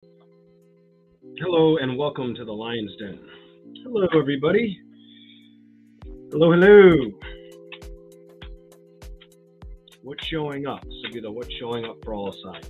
Hello and welcome to the Lion's Den. Hello everybody. Hello. What's showing up? This will be the what's showing up for all signs.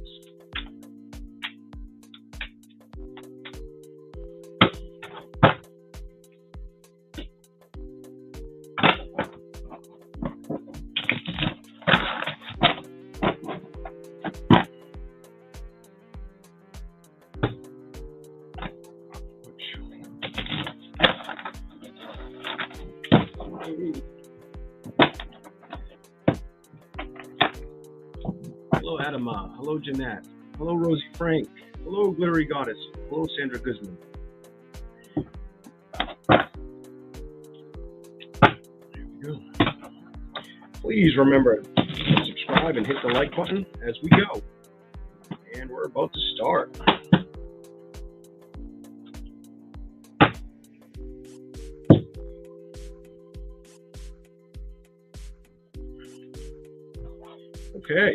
Hello, Adama. Hello, Jeanette. Hello, Rosie Frank. Hello, Glittery Goddess. Hello, Sandra Guzman. There we go. Please remember to subscribe and hit the like button as we go. And we're about to start. Okay.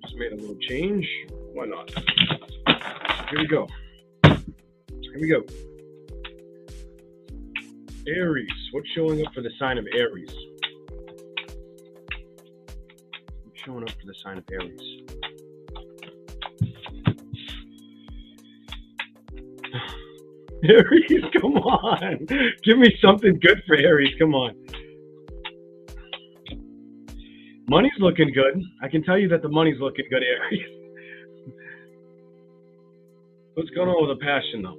Just made a little change. Why not? Here we go. Aries. What's showing up for the sign of Aries? What's showing up for the sign of Aries? Aries, come on. Give me something good for Aries. Come on. Money's looking good. I can tell you that the money's looking good, Aries. What's going on with the passion, though?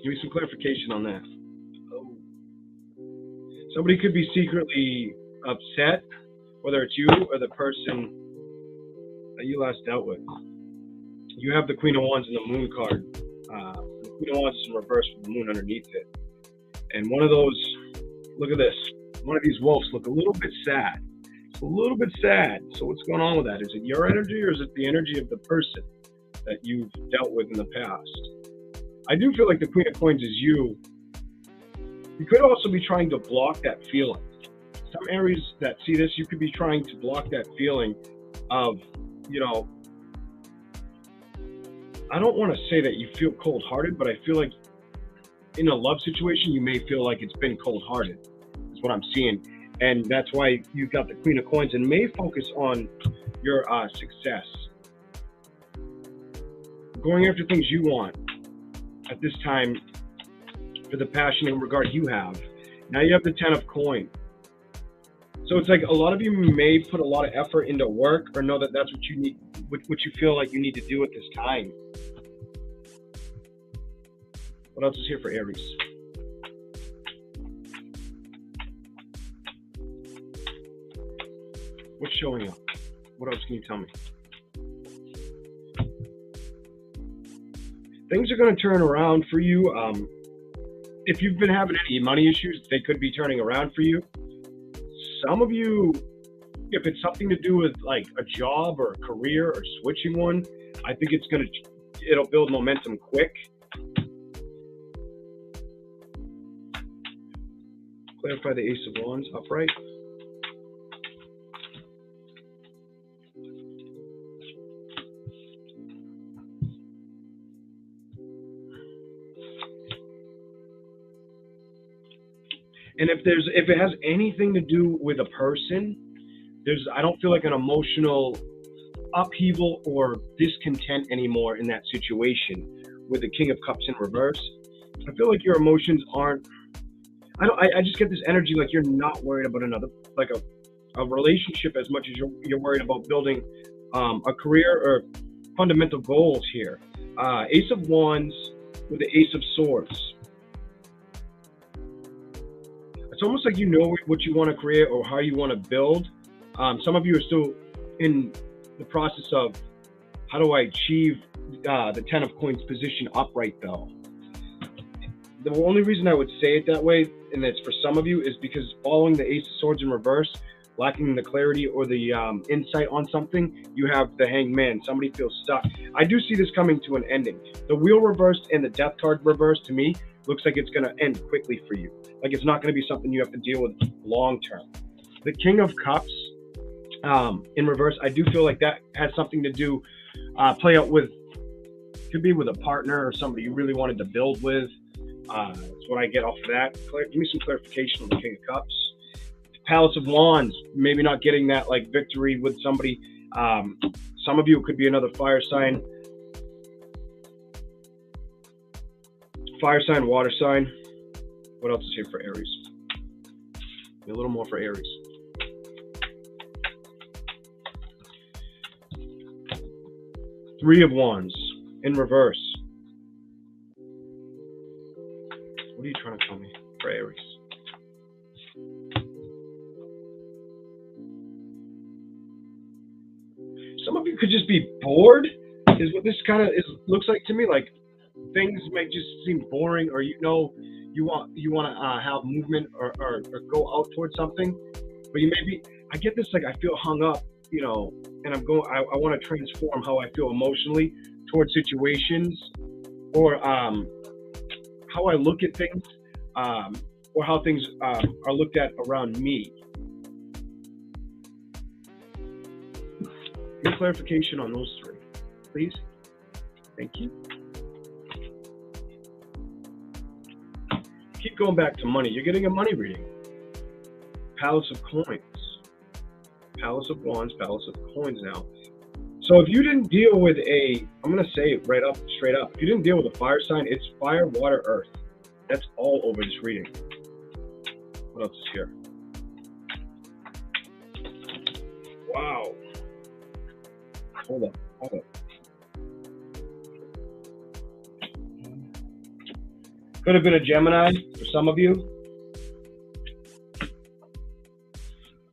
Give me some clarification on that. Oh. Somebody could be secretly upset, whether it's you or the person that you last dealt with. You have the Queen of Wands and the Moon card. The Queen of Wands is in reverse with the Moon underneath it. And one of those, look at this. One of these wolves look a little bit sad. A little bit sad. So what's going on with that? Is it your energy or is it the energy of the person that you've dealt with in the past? I do feel like the Queen of Coins is you. You could also be trying to block that feeling. Some Aries that see this, you could be trying to block that feeling of, I don't want to say that you feel cold-hearted, but I feel like in a love situation, you may feel like it's been cold-hearted. That's what I'm seeing. And that's why you've got the Queen of Coins and may focus on your success. Going after things you want at this time for the passion and regard you have. Now you have the 10 of Coins. So it's like a lot of you may put a lot of effort into work or know that that's what you need, what you feel like you need to do at this time. What else is here for Aries? What's showing up? What else can you tell me? Things are going to turn around for you. If you've been having any money issues, they could be turning around for you. Some of you, if it's something to do with like a job or a career or switching one, I think it'll build momentum quick. Clarify the Ace of Wands upright. And if it has anything to do with a person, I don't feel like an emotional upheaval or discontent anymore in that situation with the King of Cups in reverse. I feel like your emotions aren't, I just get this energy like you're not worried about like a relationship as much as you're worried about building a career or fundamental goals here. Ace of Wands with the Ace of Swords. It's almost like you know what you want to create or how you want to build. Some of you are still in the process of how do I achieve the 10 of Coins position upright though. The only reason I would say it that way, and it's for some of you, is because following the Ace of Swords in reverse, lacking the clarity or the insight on something, you have the Hanged Man. Somebody feels stuck. I do see this coming to an ending. The Wheel reversed and the Death card reversed, to me, looks like it's going to end quickly for you. Like it's not going to be something you have to deal with long term. The King of Cups in reverse, I do feel like that has something to do play out with, could be with a partner or somebody you really wanted to build with. That's what I get off of that. Give me some clarification on the King of Cups. Palace of Wands, maybe not getting that like victory with somebody. Some of you, it could be another fire sign. Fire sign, water sign. What else is here for Aries? A little more for Aries. Three of Wands in reverse. What are you trying to tell me for Aries? Some of you could just be bored, is what this kind of is looks like to me. Like things might just seem boring, or you want to have movement or go out towards something, but you maybe, I get this, like I feel hung up, and I want to transform how I feel emotionally towards situations, or how I look at things, or how things are looked at around me. Any clarification on those three, please? Thank you. Keep going back to money. You're getting a money reading. Palace of Coins. Palace of Wands, Palace of Coins now. So if you didn't deal with I'm going to say it right up, straight up. If you didn't deal with a fire sign, it's fire, water, earth. That's all over this reading. What else is here? Wow. Hold up. Could have been a Gemini for some of you.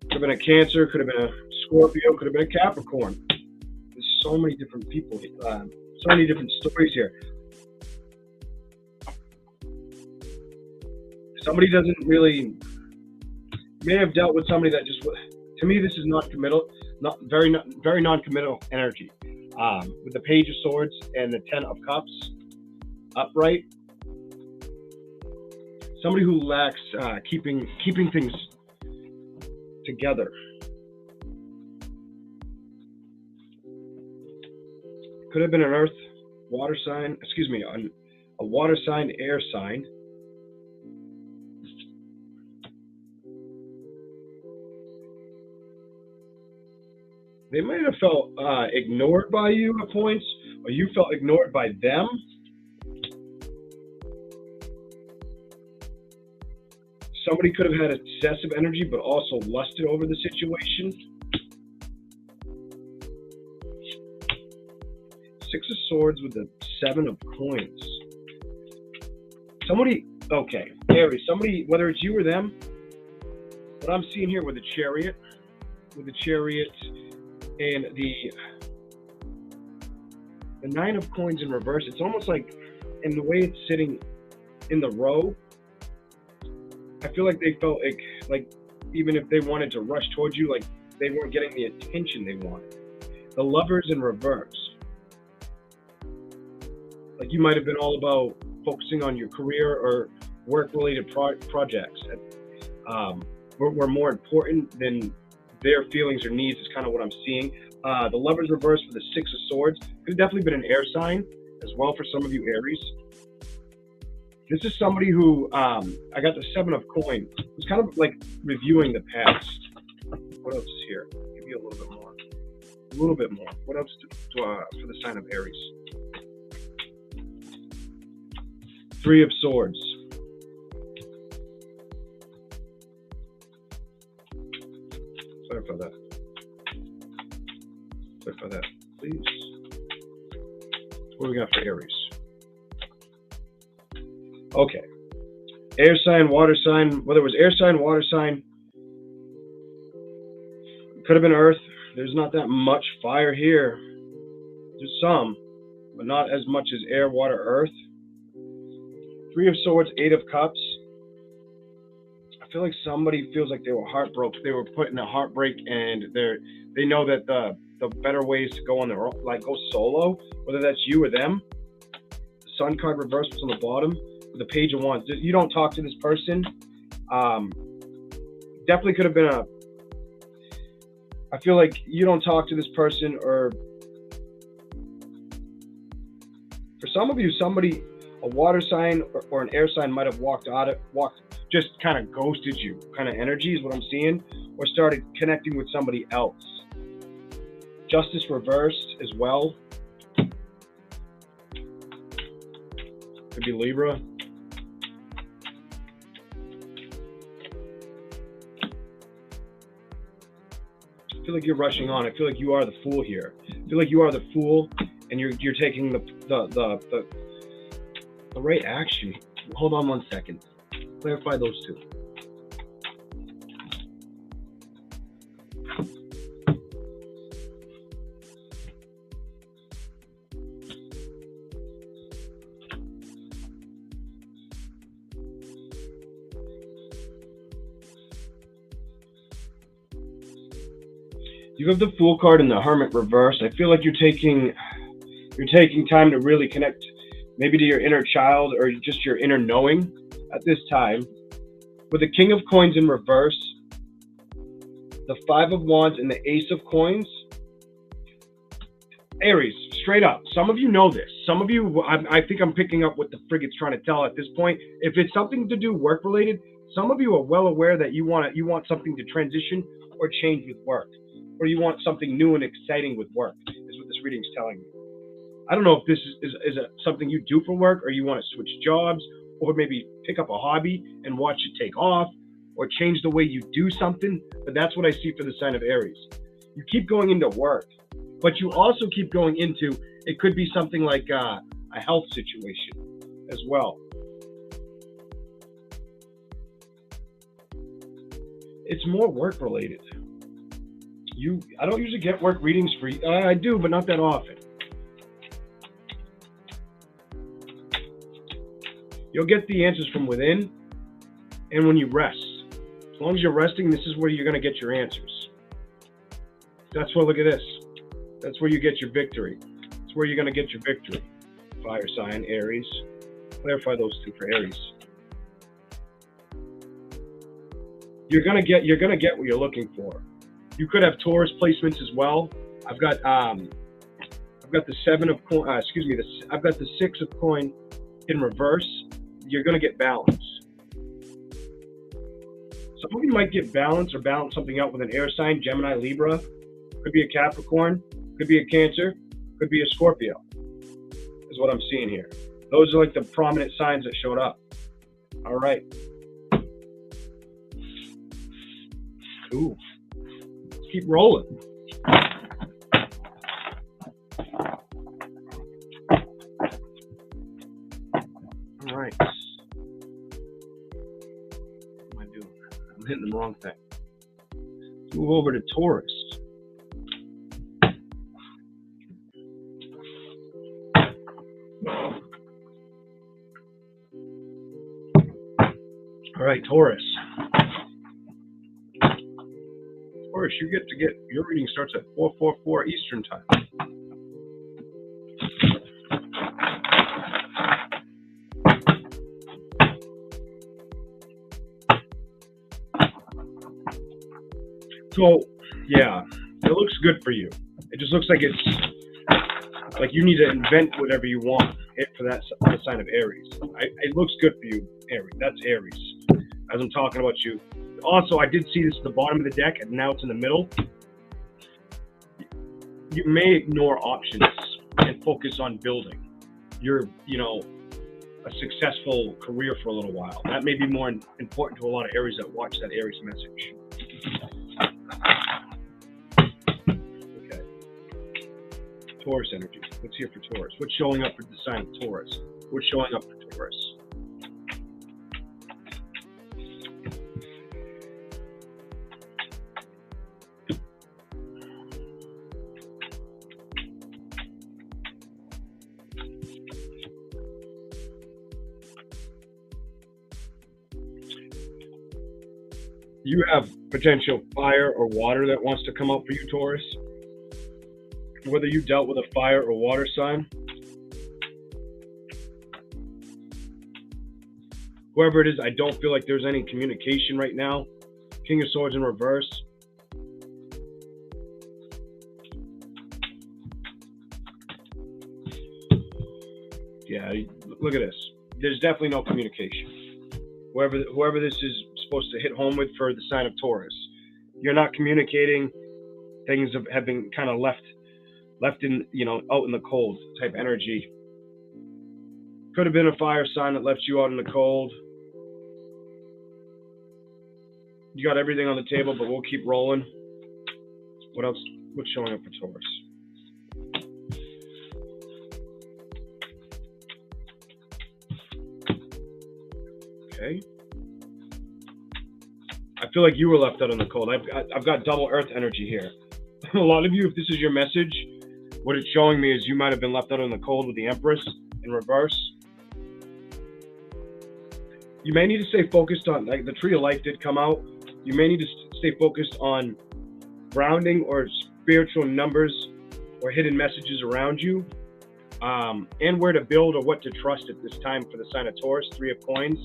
Could have been a Cancer, could have been a Scorpio, could have been a Capricorn. There's so many different people, so many different stories here. Somebody doesn't really, may have dealt with somebody that just, to me this is not committal, very non-committal energy. With the Page of Swords and the Ten of Cups upright. Somebody who lacks keeping things together. Could have been an earth, water sign, a water sign, air sign. They might have felt ignored by you at points, or you felt ignored by them. Somebody could have had excessive energy, but also lusted over the situation. Six of Swords with the Seven of Coins. Okay, Aries, somebody, whether it's you or them, what I'm seeing here with the Chariot and the Nine of Coins in reverse, it's almost like, in the way it's sitting in the row, I feel like they felt like even if they wanted to rush towards you, like they weren't getting the attention they wanted. The Lovers in reverse. Like you might have been all about focusing on your career or work-related projects that were more important than their feelings or needs is kind of what I'm seeing. The Lovers reverse for the Six of Swords. Could have definitely been an air sign as well for some of you Aries. This is somebody who, I got the Seven of Coins. It's kind of like reviewing the past. What else is here? Give you a little bit more. A little bit more. What else for the sign of Aries? Three of Swords. Clarify that. Clarify that, please. What do we got for Aries? Okay. Air sign, water sign. Whether it was air sign, water sign, could have been earth. There's not that much fire here. There's some, but not as much as air, water, earth. Three of Swords, Eight of Cups. I feel like somebody feels like they were heartbroken. They were put in a heartbreak, and they know that the better ways to go on their own, like go solo, whether that's you or them. The Sun card reversed was on the bottom. The Page of Wands. You don't talk to this person. Definitely could have been I feel like you don't talk to this person, or For some of you, somebody, a water sign or an air sign might have just kind of ghosted you, kind of energy is what I'm seeing, or started connecting with somebody else. Justice reversed as well. Could be Libra. I feel like you're rushing on. I feel like you are the fool here. I feel like you are the fool, and you're taking the right action. Hold on 1 second. Clarify those two. You have the Fool card and the Hermit reverse. I feel like you're taking time to really connect, maybe to your inner child or just your inner knowing at this time. With the King of Coins in reverse, the Five of Wands and the Ace of Coins. Aries, straight up. Some of you know this. Some of you, I think I'm picking up what the frigate's trying to tell at this point. If it's something to do work related, some of you are well aware that you want something to transition or change with work, or you want something new and exciting with work, is what this reading is telling me. I don't know if this is something you do for work, or you want to switch jobs, or maybe pick up a hobby and watch it take off, or change the way you do something. But that's what I see for the sign of Aries. You keep going into work, but you also keep going into, it could be something like a health situation as well. It's more work related. I don't usually get work readings for you. I do, but not that often. You'll get the answers from within and when you rest. As long as you're resting, this is where you're going to get your answers. That's where, look at this. That's where you get your victory. That's where you're going to get your victory. Fire sign, Aries. Clarify those two for Aries. You're gonna get what you're looking for. You could have Taurus placements as well. I've got the Seven of Coin. I've got the Six of Coin in reverse. You're gonna get balance. Some of you might get balance or balance something out with an air sign. Gemini, Libra. Could be a Capricorn. Could be a Cancer. Could be a Scorpio. Is what I'm seeing here. Those are like the prominent signs that showed up. All right. Ooh. Let's keep rolling. All right. What am I doing? I'm hitting the wrong thing. Let's move over to Taurus. All right, Taurus. Taurus, you get your reading starts at 4:44 Eastern time. So, yeah, it looks good for you. It just looks like it's like you need to invent whatever you want for the sign of Aries. It looks good for you, Aries. That's Aries. As I'm talking about you. Also, I did see this at the bottom of the deck, and now it's in the middle. You may ignore options and focus on building a successful career for a little while. That may be more important to a lot of Aries that watch that Aries message. Okay. Taurus energy. What's here for Taurus? What's showing up for the sign of Taurus? What's showing up for Taurus? You have potential fire or water that wants to come up for you, Taurus. Whether you dealt with a fire or water sign. Whoever it is, I don't feel like there's any communication right now. King of Swords in reverse. Yeah, look at this. There's definitely no communication. Whoever this is supposed to hit home with for the sign of Taurus, you're not communicating. Things have been kind of left in, out in the cold type energy. Could have been a fire sign that left you out in the cold. You got everything on the table, but we'll keep rolling. What else? What's showing up for Taurus? Okay. I feel like you were left out in the cold. I've got double earth energy here. A lot of you, if this is your message, what it's showing me is you might have been left out in the cold with the Empress in reverse. You may need to stay focused on, like the Tree of Life did come out. You may need to stay focused on grounding or spiritual numbers or hidden messages around you, and where to build or what to trust at this time for the sign of Taurus. 3 of Coins.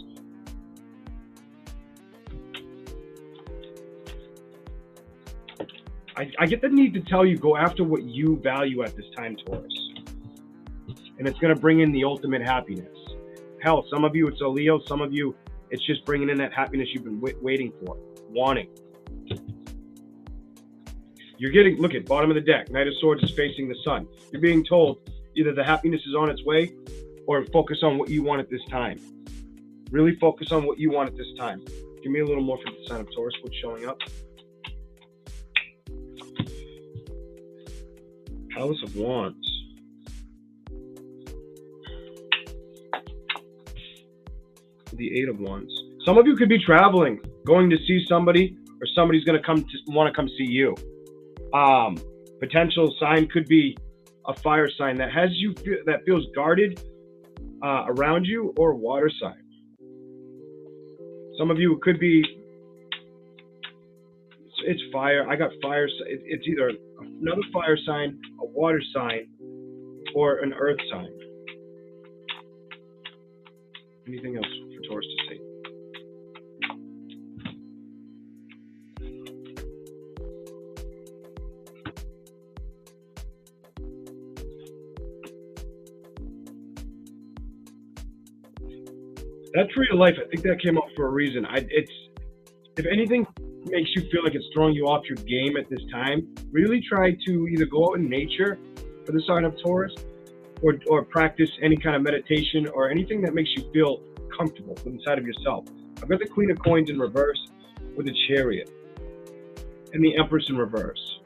I get the need to tell you, go after what you value at this time, Taurus. And it's going to bring in the ultimate happiness. Hell, some of you, it's a Leo. Some of you, it's just bringing in that happiness you've been waiting for, wanting. You're getting, look at bottom of the deck. Knight of Swords is facing the sun. You're being told either the happiness is on its way or focus on what you want at this time. Really focus on what you want at this time. Give me a little more for the sign of Taurus. What's showing up? Palace of Wands. The 8 of Wands. Some of you could be traveling, going to see somebody, or somebody's going to want to come see you. Potential sign could be a fire sign that has you that feels guarded around you, or a water sign. Some of you, it could be it's fire. I got fire. It's either another fire sign, a water sign, or an earth sign. Anything else for Taurus to say? That Tree of Life, I think that came up for a reason. If anything makes you feel like it's throwing you off your game at this time, really try to either go out in nature for the sign of Taurus, or practice any kind of meditation or anything that makes you feel comfortable inside of yourself. I've got the Queen of Coins in reverse with the Chariot and the Empress in reverse.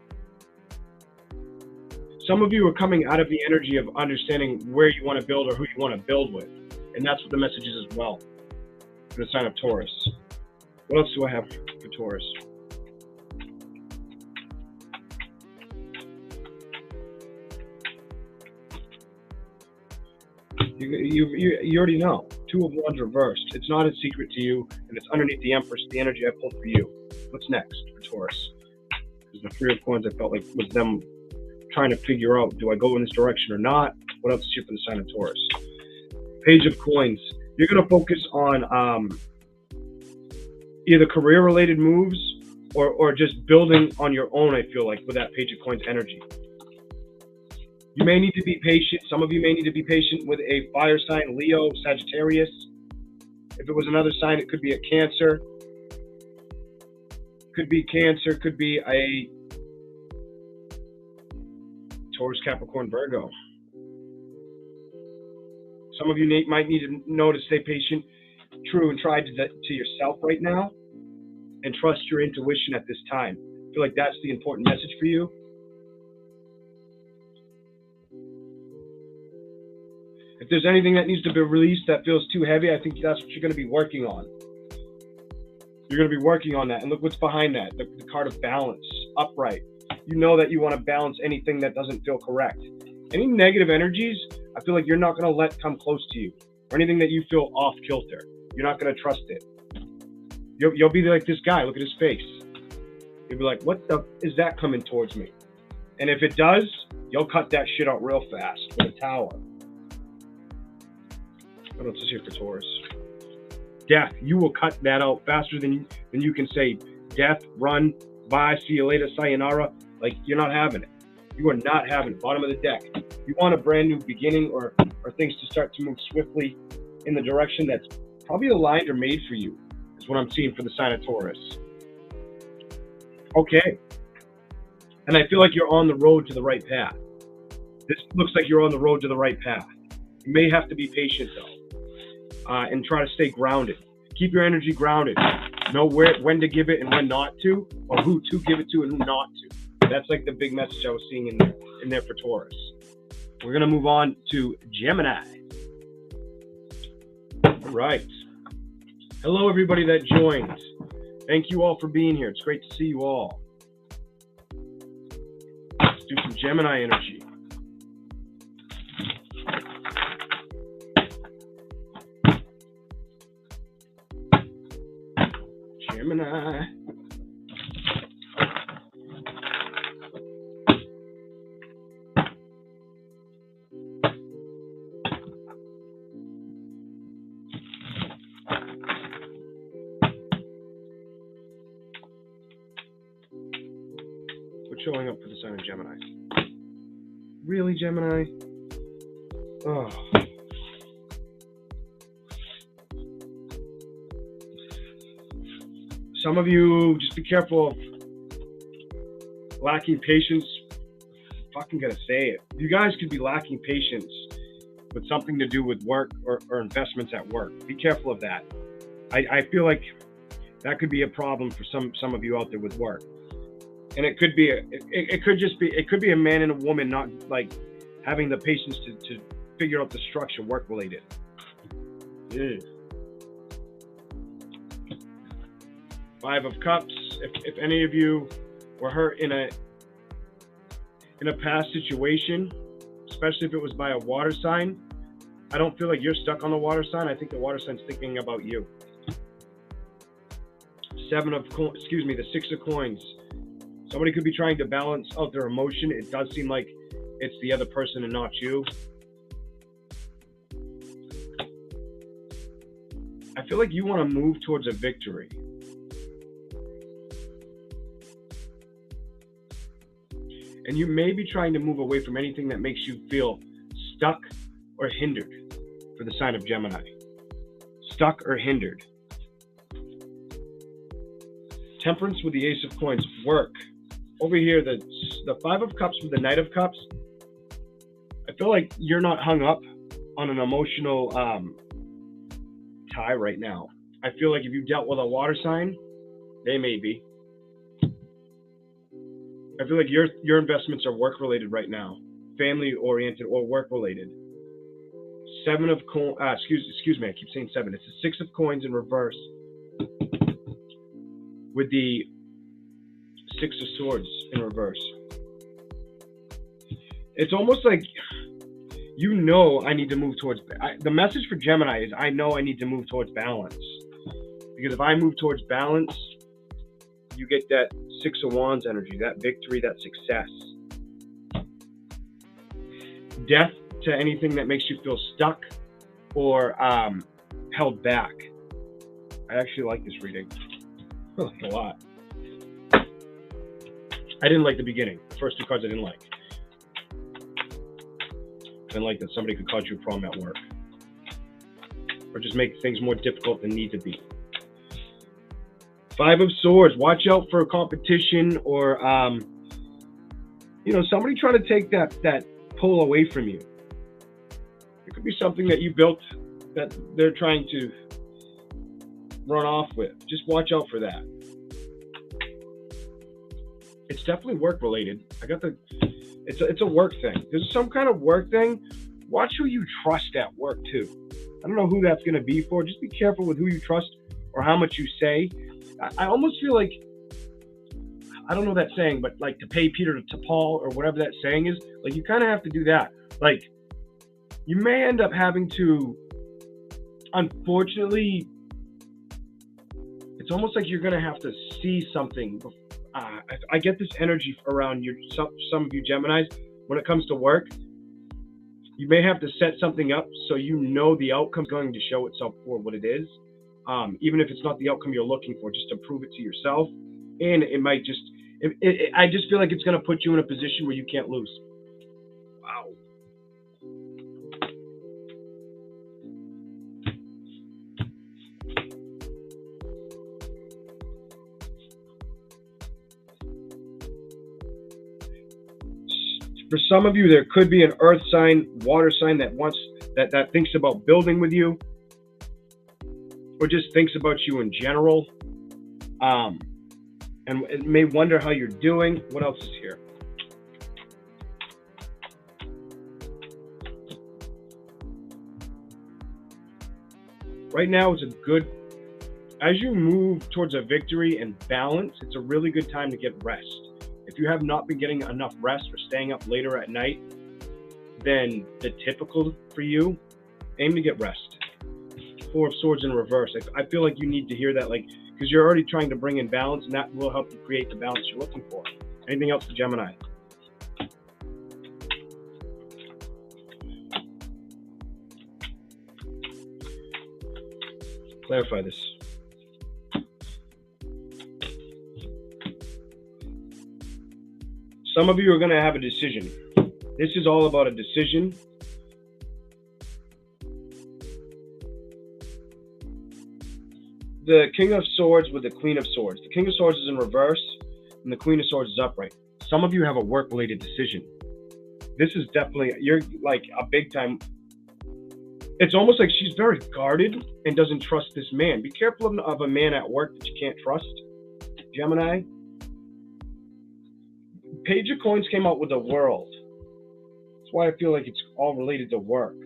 Some of you are coming out of the energy of understanding where you want to build or who you want to build with. And that's what the message is as well for the sign of Taurus. What else do I have for Taurus? You already know. 2 of Wands reversed. It's not a secret to you, and it's underneath the Empress, the energy I pulled for you. What's next for Taurus? Because the 3 of Coins, I felt like was them trying to figure out, do I go in this direction or not? What else is here for the sign of Taurus? Page of Coins. You're going to focus on either career-related moves or just building on your own, I feel like, with that Page of Coins energy. You may need to be patient. Some of you may need to be patient with a fire sign, Leo, Sagittarius. If it was another sign, it could be a Cancer. Could be Cancer, could be a Taurus, Capricorn, Virgo. Some of you might need to know to stay patient, true, and try to yourself right now, and trust your intuition at this time. I feel like that's the important message for you. If there's anything that needs to be released that feels too heavy, I think that's what you're going to be working on. You're going to be working on that. And look what's behind that, the card of balance, upright. You know that you want to balance anything that doesn't feel correct. Any negative energies, I feel like you're not going to let come close to you, or anything that you feel off kilter. You're not going to trust it. You'll be like this guy. Look at his face. You'll be like, what the is that coming towards me? And if it does, you'll cut that shit out real fast with a tower. What else is here for Taurus? Death. You will cut that out faster than you can say death, run, bye, see you later, sayonara. Like, you're not having it. You are not having it. Bottom of the deck. You want a brand new beginning or or things to start to move swiftly in the direction that's probably aligned or made for you, is what I'm seeing for the sign of Taurus. Okay. And I feel like you're on the road to the right path. This looks like you're on the road to the right path. You may have to be patient, though, and try to stay grounded. Keep your energy grounded. Know when to give it and when not to, or who to give it to and who not to. That's like the big message I was seeing in there for Taurus. We're going to move on to Gemini. All right. Hello, everybody that joined. Thank you all for being here. It's great to see you all. Let's do some Gemini energy. Gemini. What's showing up for the sign of Gemini? Really, Gemini? Oh. Some of you, just be careful of lacking patience. I'm fucking gonna say it. You guys could be lacking patience with something to do with work or investments at work. Be careful of that. I feel like that could be a problem for some of you out there with work. And it could be it could be a man and a woman not like having the patience to figure out the structure work related. Yeah. Five of Cups. If any of you were hurt in a past situation, especially if it was by a water sign, I don't feel like you're stuck on the water sign. I think the water sign's thinking about you. The Six of Coins. Somebody could be trying to balance out their emotion. It does seem like it's the other person and not you. I feel like you want to move towards a victory. And you may be trying to move away from anything that makes you feel stuck or hindered for the sign of Gemini. Stuck or hindered. Temperance with the Ace of Coins. Work. Over here, the Five of Cups with the Knight of Cups. I feel like you're not hung up on an emotional tie right now. I feel like if you dealt with a water sign, they may be. I feel like your investments are work related right now, family oriented or work related. Seven of coins. Excuse me. I keep saying seven. It's the Six of Coins in reverse with the Six of Swords in reverse. It's almost like I need to move towards. The message for Gemini is I know I need to move towards balance, because if I move towards balance, you get that Six of Wands energy, that victory, that success. Death to anything that makes you feel stuck or held back. I actually like this reading. I like it a lot. I didn't like the beginning. The first two cards I didn't like. I didn't like that somebody could cause you a problem at work. Or just make things more difficult than need to be. Five of Swords. Watch out for competition or, somebody trying to take that pull away from you. It could be something that you built that they're trying to run off with. Just watch out for that. It's definitely work related. It's a work thing. There's some kind of work thing. Watch who you trust at work too. I don't know who that's going to be for. Just be careful with who you trust or how much you say. I almost feel like, I don't know that saying, but like to pay Peter to Paul or whatever that saying is, like you kind of have to do that. Like you may end up having to, unfortunately, it's almost like you're going to have to see something. I get this energy around some of you Geminis when it comes to work. You may have to set something up so you know the outcome's going to show itself for what it is. Even if it's not the outcome you're looking for, just to prove it to yourself. And it might just, I just feel like it's going to put you in a position where you can't lose. Wow. For some of you, there could be an earth sign, water sign that thinks about building with you, or just thinks about you in general, and it may wonder how you're doing. What else is here? Right now is a good, as you move towards a victory and balance, it's a really good time to get rest. If you have not been getting enough rest or staying up later at night than the typical for you, aim to get rest. Four of Swords in reverse. I feel like you need to hear that, like, because you're already trying to bring in balance, and that will help you create the balance you're looking for. Anything else for Gemini? Clarify this. Some of you are going to have a decision. This is all about a decision. The King of Swords with the Queen of Swords. The King of Swords is in reverse, and the Queen of Swords is upright. Some of you have a work-related decision. This is definitely, you're like a big time. It's almost like she's very guarded and doesn't trust this man. Be careful of a man at work that you can't trust, Gemini. Page of Coins came out with the World. That's why I feel like it's all related to work.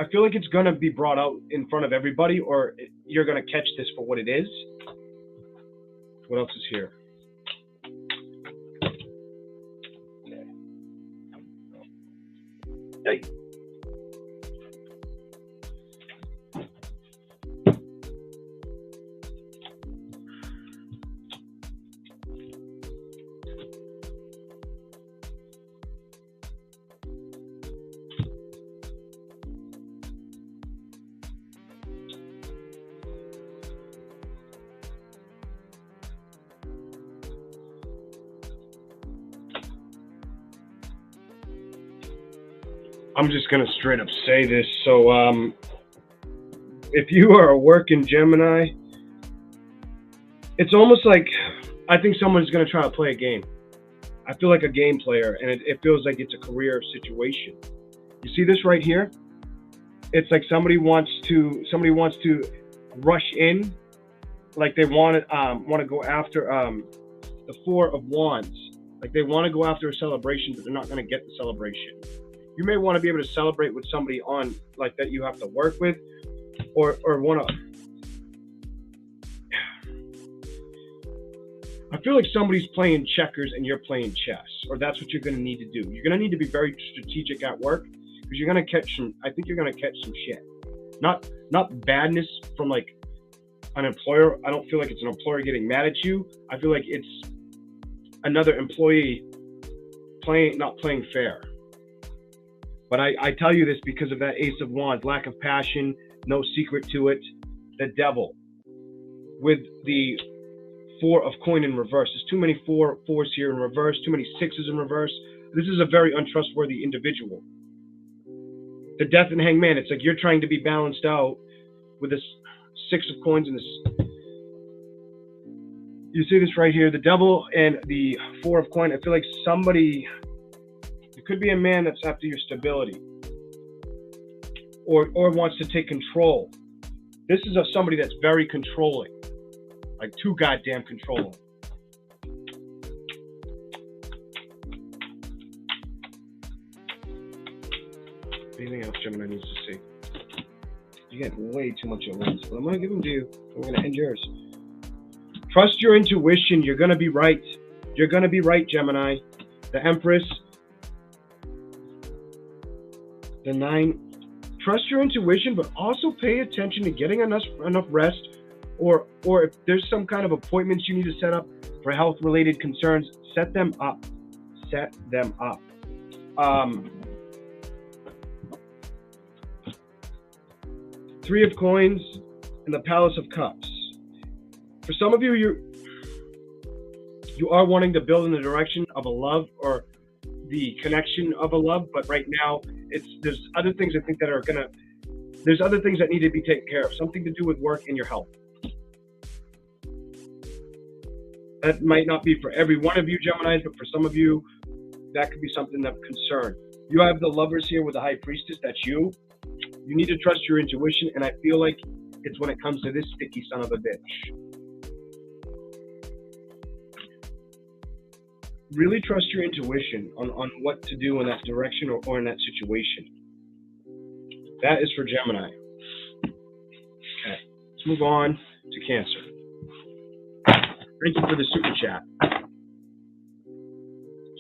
I feel like it's going to be brought out in front of everybody, or you're going to catch this for what it is. What else is here? Hey. I'm just going to straight up say this. So if you are a working Gemini, it's almost like I think someone's going to try to play a game. I feel like a game player, and it feels like it's a career situation. You see this right here? It's like somebody wants to rush in, like they want to go after the Four of Wands. Like they want to go after a celebration, but they're not going to get the celebration. You may want to be able to celebrate with somebody on like that you have to work with, or want to. I feel like somebody's playing checkers and you're playing chess, or that's what you're going to need to do. You're going to need to be very strategic at work, because you're going to catch some. I think you're going to catch some shit. Not badness from like an employer. I don't feel like it's an employer getting mad at you. I feel like it's another employee not playing fair. But I tell you this because of that Ace of Wands, lack of passion, no secret to it. The Devil with the Four of Coin in reverse. There's too many fours here in reverse, too many sixes in reverse. This is a very untrustworthy individual. The Death and Hangman, it's like you're trying to be balanced out with this Six of Coins and this. You see this right here, the Devil and the Four of Coin. I feel like somebody... It could be a man that's after your stability, or wants to take control. This is somebody that's very controlling, like too goddamn controlling. Anything else Gemini needs to see? You get way too much at once, but I'm going to give them to you. I'm going to end yours. Trust your intuition. You're going to be right. You're going to be right, Gemini. The Empress. The 9, trust your intuition, but also pay attention to getting enough rest, or if there's some kind of appointments you need to set up for health-related concerns, set them up. Set them up. Three of Coins and the Palace of Cups. For some of you, you are wanting to build in the direction of a love or the connection of a love, but right now there's other things I think that are there's other things that need to be taken care of, something to do with work and your health. That might not be for every one of you Geminis, but for some of you, that could be something of concern. You have the Lovers here with the High Priestess. That's you. You need to trust your intuition, and I feel like it's when it comes to this sticky son of a bitch. Really trust your intuition on what to do in that direction or in that situation. That is for Gemini. Okay, let's move on to Cancer. Thank you for the super chat,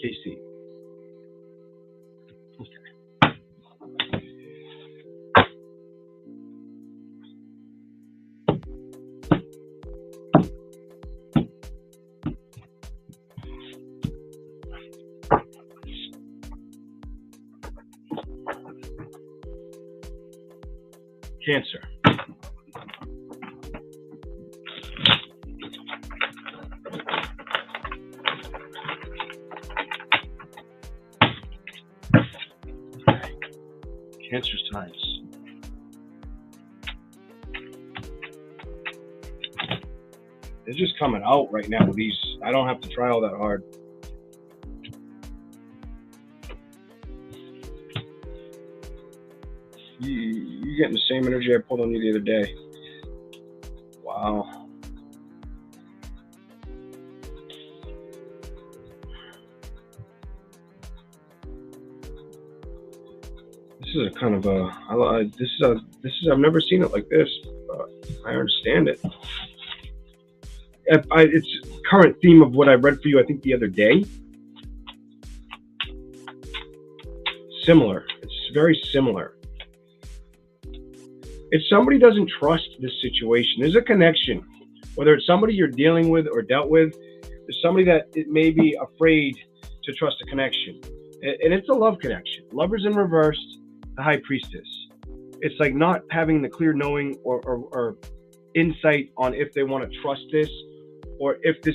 KC. Cancer. Cancer signs. They're just coming out right now with these. I don't have to try all that hard. You're getting the same energy I pulled on you the other day. Wow. This is a kind of a. I've never seen it like this. I understand it. It's current theme of what I read for you. I think the other day. Similar. It's very similar. If somebody doesn't trust this situation, there's a connection. Whether it's somebody you're dealing with or dealt with, there's somebody that it may be afraid to trust a connection. And it's a love connection. Lovers in reverse, the High Priestess. It's like not having the clear knowing or insight on if they want to trust this, or if the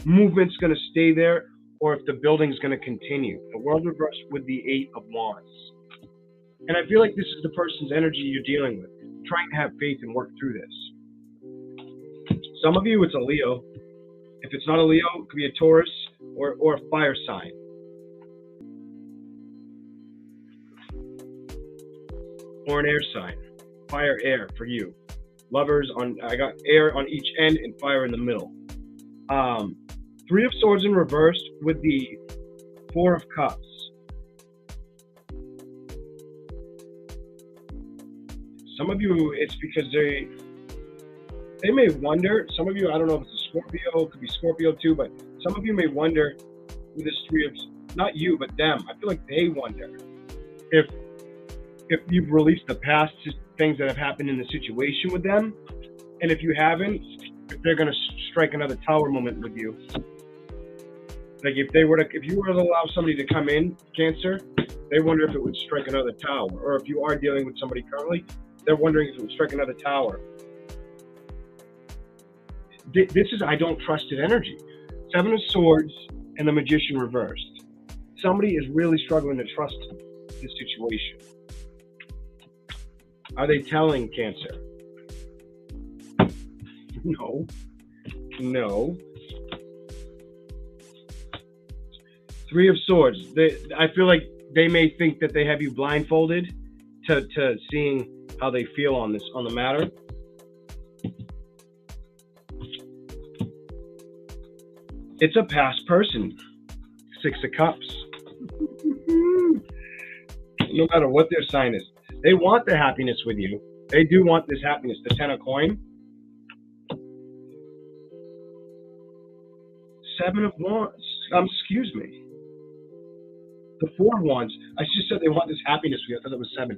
movement's going to stay there, or if the building's going to continue. The World reverse with the 8 of Wands. And I feel like this is the person's energy you're dealing with, trying to have faith and work through this. Some of you, it's a Leo. If it's not a Leo, it could be a Taurus or a fire sign. Or an air sign. Fire, air for you. Lovers I got air on each end and fire in the middle. 3 of Swords in reverse with the 4 of Cups. Some of you, it's because they may wonder. Some of you, I don't know if it's a Scorpio, it could be Scorpio too, but some of you may wonder with this 3 of, not you, but them. I feel like they wonder if you've released the past things that have happened in the situation with them, and if you haven't, if they're going to strike another tower moment with you. Like if you were to allow somebody to come in, Cancer, they wonder if it would strike another tower, or if you are dealing with somebody currently, they're wondering if it would strike another tower. This is I don't trust it energy. 7 of Swords and the Magician reversed. Somebody is really struggling to trust this situation. Are they telling Cancer? No. No. 3 of Swords. I feel like they may think that they have you blindfolded to seeing how they feel on the matter. It's a past person. 6 of Cups. No matter what their sign is, they want the happiness with you. They do want this happiness. The 10 of Coin. 7 of Wands. Excuse me. The 4 of Wands. I just said they want this happiness with you. I thought it was 7.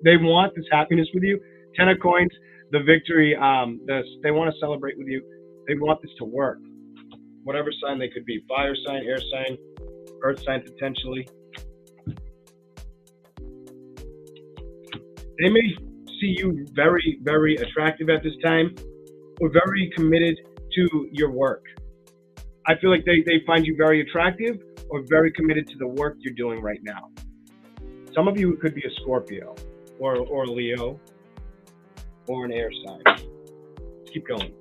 They want this happiness with you. 10 of Coins. The victory. They want to celebrate with you. They want this to work. Whatever sign they could be. Fire sign, air sign, earth sign potentially. They may see you very, very attractive at this time, or very committed to your work. I feel like they find you very attractive or very committed to the work you're doing right now. Some of you, it could be a Scorpio or Leo or an air sign. Let's keep going.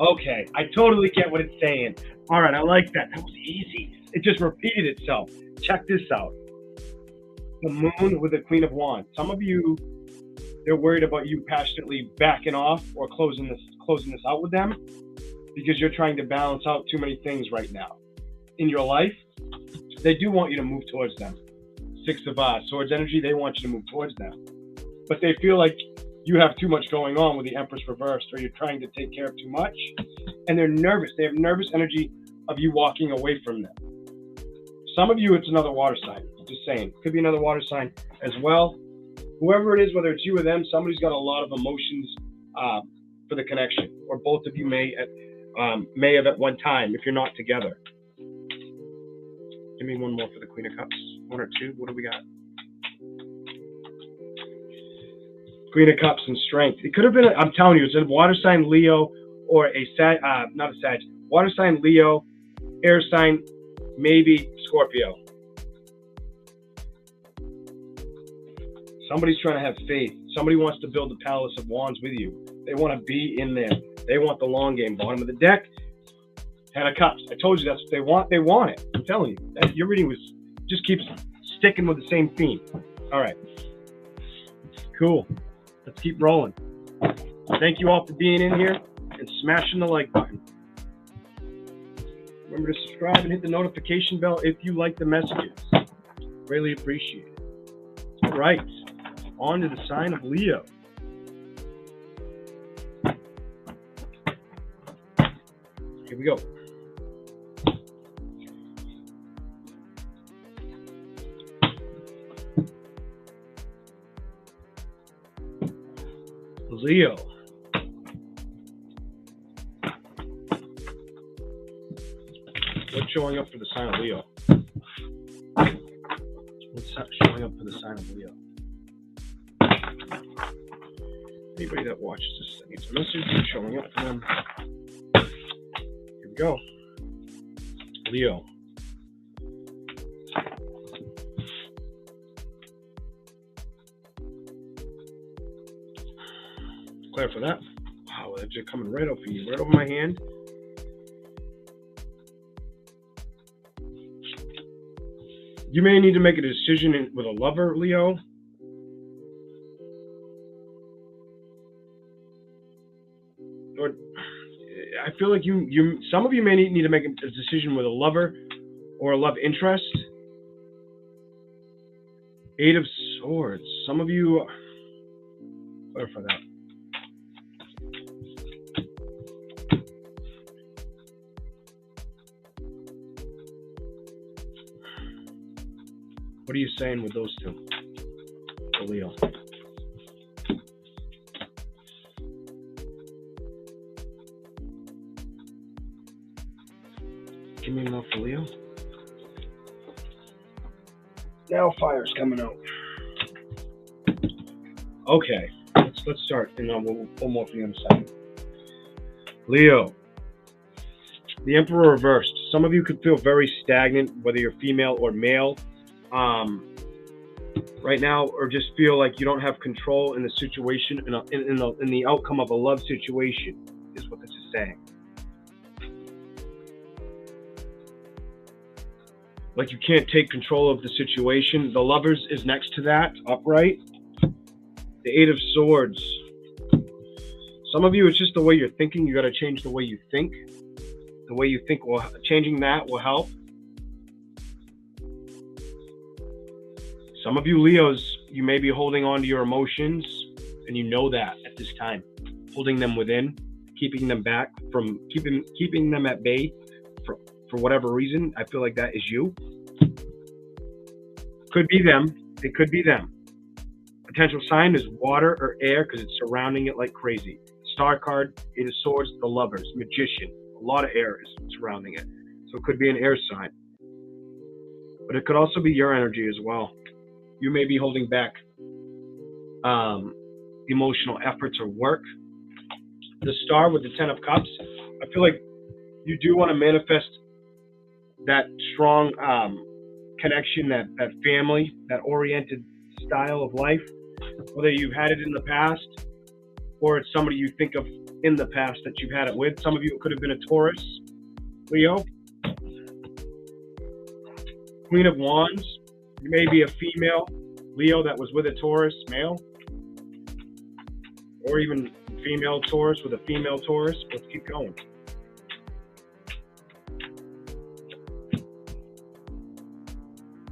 Okay, I totally get what it's saying. All right, I like that. That was easy. It just repeated itself. Check this out. The moon with the Queen of Wands. Some of you, they're worried about you passionately backing off or closing this out with them because you're trying to balance out too many things right now in your life. They do want you to move towards them. Six of Swords energy, they want you to move towards them. But they feel like you have too much going on with the Empress reversed, or you're trying to take care of too much. And they're nervous. They have nervous energy of you walking away from them. Some of you, it's another water sign. Just saying. Could be another water sign as well. Whoever it is, whether it's you or them, somebody's got a lot of emotions for the connection. Or both of you may have at one time if you're not together. Give me one more for the Queen of Cups. One or two. What do we got? Queen of Cups and Strength. It could have been, I'm telling you, it's a water sign Leo or not a Sag. Water sign Leo, air sign, maybe Scorpio. Somebody's trying to have faith. Somebody wants to build the Palace of Wands with you. They want to be in there. They want the long game. Bottom of the deck, Ten of Cups. I told you that's what they want. They want it. I'm telling you. Your reading just keeps sticking with the same theme. All right. Cool. Let's keep rolling. Thank you all for being in here and smashing the like button. Remember to subscribe and hit the notification bell if you like the messages. Really appreciate it. All right. On to the sign of Leo. Here we go. Leo. What's showing up for the sign of Leo? What's showing up for the sign of Leo? Anybody that watches this that needs a message showing up for them. Here we go. Leo. Clear for that. Wow, that's just coming right over you, right over my hand. You may need to make a decision with a lover, Leo. Or I feel like some of you may need to make a decision with a lover or a love interest. Eight of Swords. Some of you, clarify that. What are you saying with those two? For Leo. Give me enough for Leo. Now fire's coming out. Okay, let's start, and then we'll pull more for the other side. Leo. The Emperor reversed. Some of you could feel very stagnant, whether you're female or male. Right now, or just feel like you don't have control in the situation, in the outcome of a love situation, is what this is saying. Like you can't take control of the situation. The Lovers is next to that, upright. The Eight of Swords. Some of you, it's just the way you're thinking. You got to change the way you think. The way you think, changing that will help. Some of you Leos, you may be holding on to your emotions, and you know that at this time. Holding them within, keeping them back from, keeping them at bay for whatever reason. I feel like that is you. Could be them. It could be them. Potential sign is water or air because it's surrounding it like crazy. Star card, Eight of Swords, the Lovers, Magician. A lot of air is surrounding it. So it could be an air sign. But it could also be your energy as well. You may be holding back emotional efforts or work. The Star with the Ten of Cups, I feel like you do want to manifest that strong connection, that family, that oriented style of life, whether you've had it in the past or it's somebody you think of in the past that you've had it with. Some of you, it could have been a Taurus, Leo. Queen of Wands. You may be a female Leo that was with a Taurus, male. Or even female Taurus with a female Taurus. Let's keep going.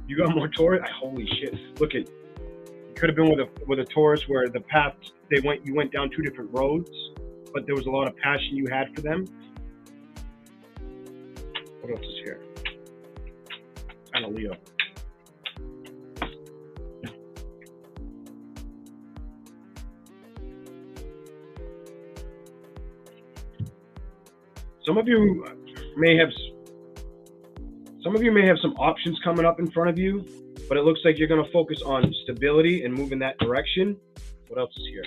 You got more Taurus? Holy shit. Look at, you could have been with a Taurus where the path you went down two different roads, but there was a lot of passion you had for them. What else is here? Kind of Leo. Some of you may have some options coming up in front of you, but it looks like you're going to focus on stability and move in that direction. What else is here?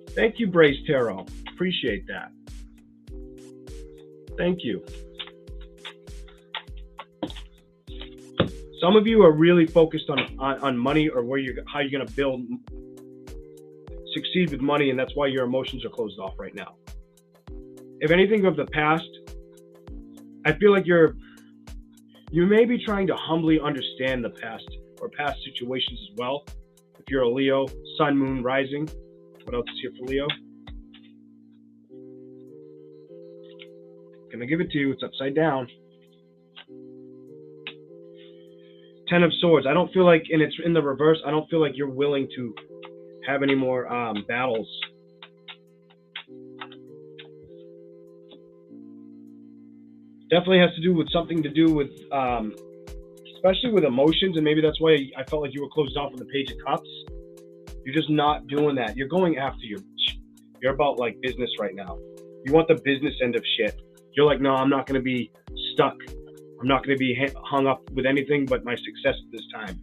Thank you, Brace Tarot. Appreciate that. Thank you. Some of you are really focused on money, or how you're going to succeed with money, and that's why your emotions are closed off right now. If anything of the past, I feel like you may be trying to humbly understand the past or past situations as well. If you're a Leo, Sun, Moon, Rising. What else is here for Leo? Gonna give it to you. It's upside down. Ten of Swords. I don't feel like, and it's in the reverse, I don't feel like you're willing to have any more battles. Definitely has to do with something to do with, especially with emotions, and maybe that's why I felt like you were closed off with the Page of Cups. You're just not doing that. You're going after you're about like business right now. You want the business end of shit. You're like, no, I'm not going to be stuck. I'm not going to be hung up with anything but my success at this time.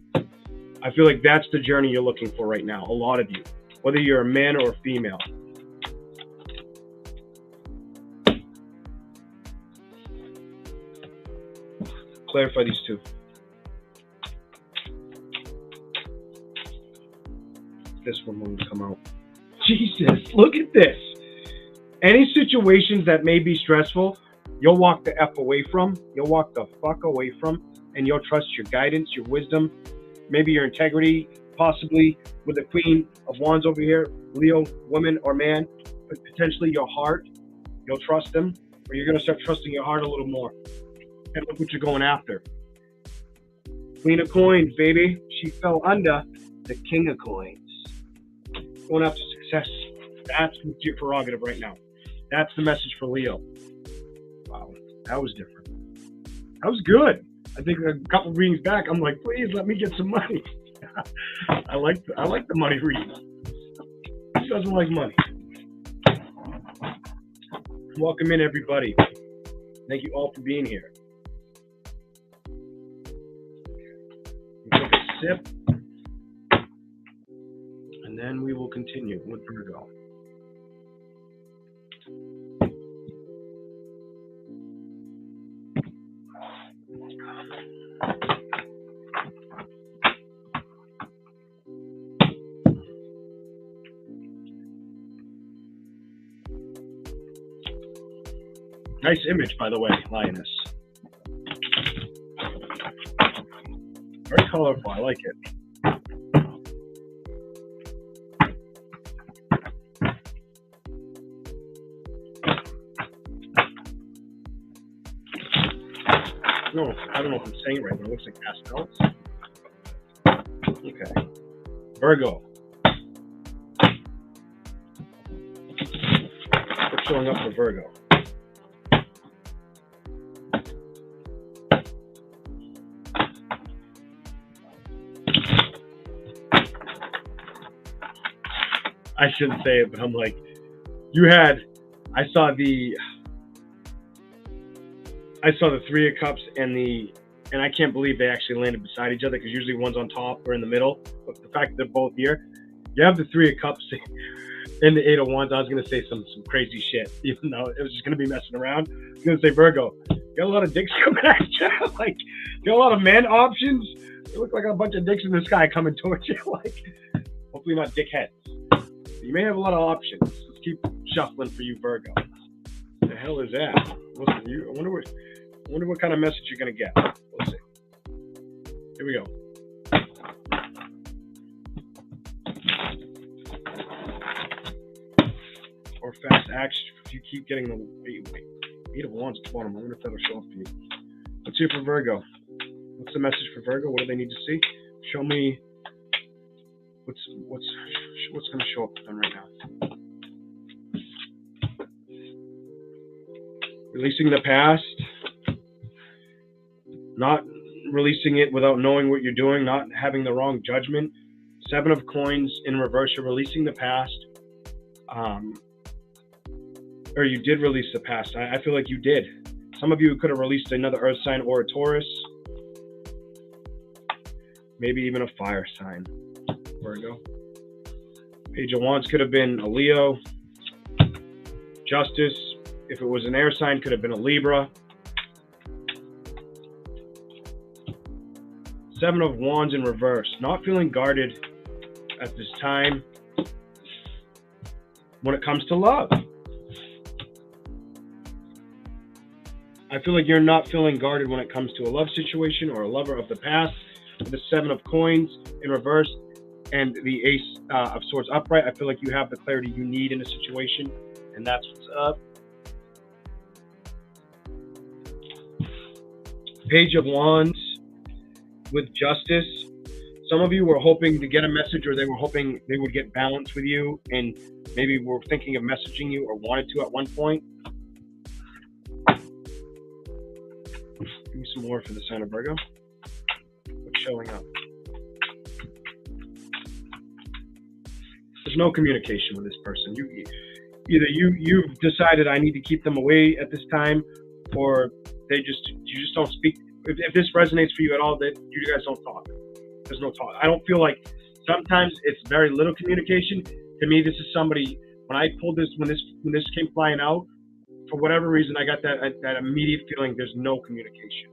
I feel like that's the journey you're looking for right now. A lot of you, whether you're a man or a female. Clarify these two. This one won't come out. Jesus, look at this. Any situations that may be stressful, you'll walk the F away from. You'll walk the fuck away from. And you'll trust your guidance, your wisdom, maybe your integrity, possibly with the Queen of Wands over here, Leo, woman or man, but potentially your heart. You'll trust them, or you're going to start trusting your heart a little more. And look what you're going after. Queen of Coins, baby. She fell under the King of Coins. Going after success. That's your prerogative right now. That's the message for Leo. Wow, that was different. That was good. I think a couple readings back, I'm like, please let me get some money. I like the money reading. Who doesn't like money? Welcome in, everybody. Thank you all for being here. We'll take a sip, and then we will continue with Virgo. Nice image, by the way, Lioness. Very colorful. I like it. No, I don't know if I'm saying it right, but it looks like pastels. Okay. Virgo. What's showing up for Virgo? I shouldn't say it, but I'm like, I saw the Three of Cups and I can't believe they actually landed beside each other, because usually one's on top or in the middle. But the fact that they're both here, you have the Three of Cups and the Eight of Wands. I was going to say some crazy shit, even though it was just going to be messing around. I was going to say, Virgo, you got a lot of dicks coming at you. Like, you got a lot of men options. You look like a bunch of dicks in the sky coming towards you. Like, hopefully not dickheads. You may have a lot of options. Let's keep shuffling for you, Virgo. The hell is that? Listen, I wonder what kind of message you're gonna get. We'll see. Here we go. Or fast action. If you keep getting the Eight of Wands at the bottom, I wonder if that'll show up for you. Let's hear for Virgo. What's the message for Virgo? What do they need to see? Show me what's going to show up for them right now. Releasing the past, not releasing it without knowing what you're doing, not having the wrong judgment. 7 of Coins in reverse. You're releasing the past. Or you did release the past. I feel like you did. Some of you could have released another earth sign or a Taurus. Maybe even a fire sign. Virgo. Page of Wands could have been a Leo. Justice. If it was an air sign, could have been a Libra. 7 of Wands in reverse. Not feeling guarded at this time when it comes to love. I feel like you're not feeling guarded when it comes to a love situation or a lover of the past. With the 7 of Coins in reverse and the Ace of Swords upright, I feel like you have the clarity you need in a situation, and that's what's up. Page of Wands with Justice. Some of you were hoping to get a message, or they were hoping they would get balance with you, and maybe were thinking of messaging you or wanted to at one point. Give me some more for the sign of Virgo. What's showing up? There's no communication with this person. You've decided I need to keep them away at this time, or you just don't speak. If this resonates for you at all, that you guys don't talk. There's no talk. I don't feel like sometimes it's very little communication. To me, this is somebody. When I pulled this, when this came flying out, for whatever reason, I got that immediate feeling there's no communication.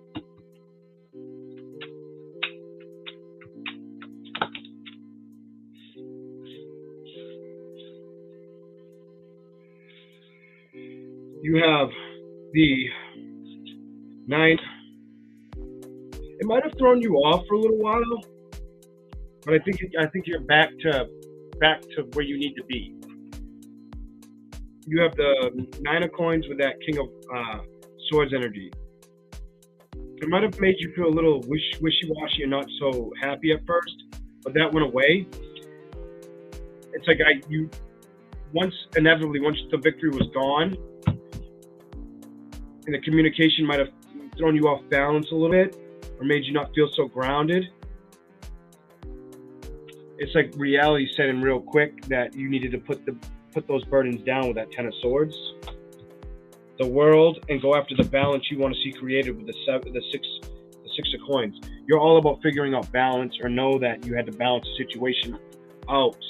You have the 9. It might have thrown you off for a little while, but I think you're back to where you need to be. You have the 9 of Coins with that King of Swords energy. It might have made you feel a little wishy-washy and not so happy at first, but that went away. It's like once the victory was gone, and the communication might have thrown you off balance a little bit, or made you not feel so grounded. It's like reality set in real quick that you needed to put those burdens down with that 10 of Swords, the world, and go after the balance you want to see created with the six of Coins. You're all about figuring out balance, or know that you had to balance the situation out,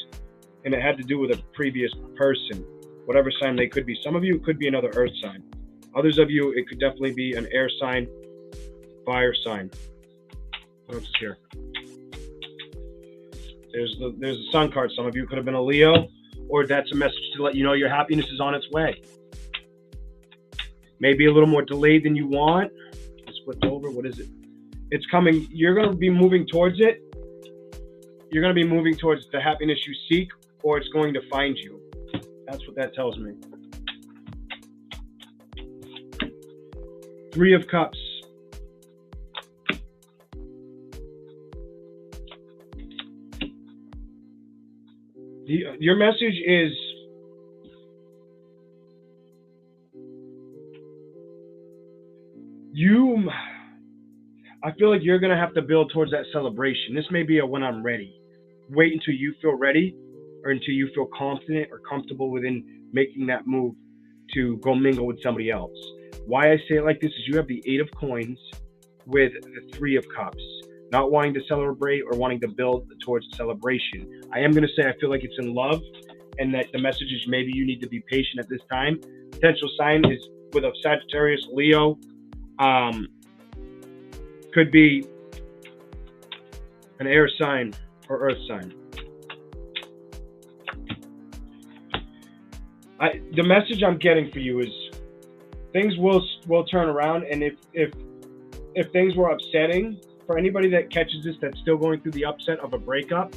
and it had to do with a previous person, whatever sign they could be. Some of you, it could be another earth sign. Others of you, it could definitely be an air sign, fire sign. What else is here? There's the Sun card. Some of you could have been a Leo, or that's a message to let you know your happiness is on its way. Maybe a little more delayed than you want. It's flipped over. What is it? It's coming. You're going to be moving towards it. You're going to be moving towards the happiness you seek, or it's going to find you. That's what that tells me. 3 of Cups. Your message is I feel like you're going to have to build towards that celebration. This may be a when I'm ready. Wait until you feel ready, or until you feel confident or comfortable within making that move to go mingle with somebody else. Why I say it like this is you have the 8 of Coins with the 3 of Cups. Not wanting to celebrate or wanting to build towards celebration. I am going to say I feel like it's in love, and that the message is maybe you need to be patient at this time. Potential sign is with a Sagittarius, Leo. Could be an air sign or earth sign. The message I'm getting for you is things will turn around, and if things were upsetting for anybody that catches this, that's still going through the upset of a breakup,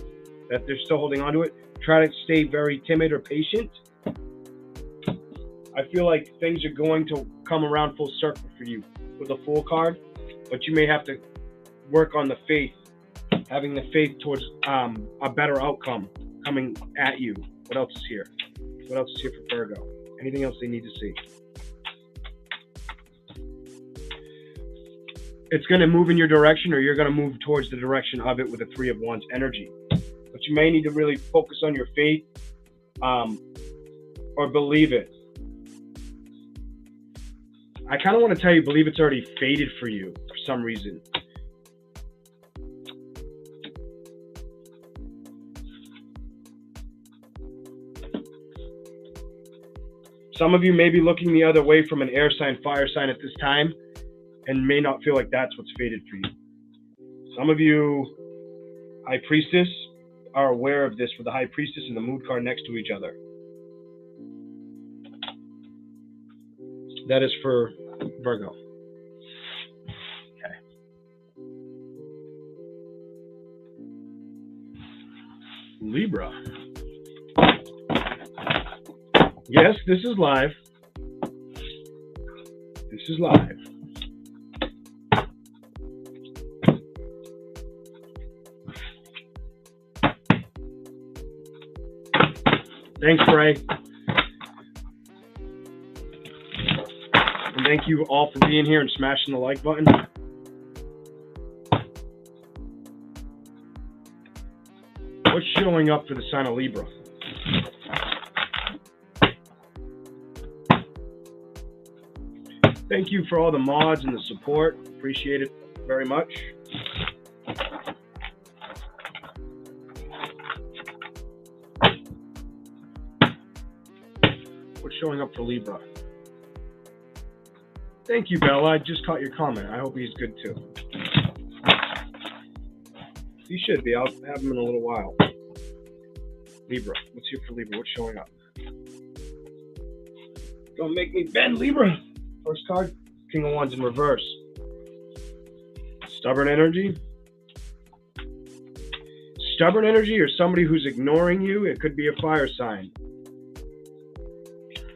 that they're still holding on to it, try to stay very timid or patient. I feel like things are going to come around full circle for you with the Fool card, but you may have to work on the faith, having the faith towards a better outcome coming at you. What else is here? What else is here for Virgo? Anything else they need to see? It's going to move in your direction, or you're going to move towards the direction of it with the Three of Wands energy. But you may need to really focus on your faith or believe it. I kind of want to tell you, believe it's already fated for you for some reason. Some of you may be looking the other way from an air sign, fire sign at this time, and may not feel like that's what's fated for you. Some of you, High Priestess, are aware of this with the High Priestess and the Moon card next to each other. That is for Virgo. Okay. Libra. Yes, this is live. This is live. Thanks, Ray. And thank you all for being here and smashing the like button. What's showing up for the sign of Libra? Thank you for all the mods and the support. Appreciate it very much. What's showing up for Libra? Thank you, Bella. I just caught your comment. I hope he's good too. He should be. I'll have him in a little while. Libra. What's here for Libra? What's showing up? Don't make me bend, Libra. First card, King of Wands in reverse. Stubborn energy. Stubborn energy or somebody who's ignoring you. It could be a fire sign.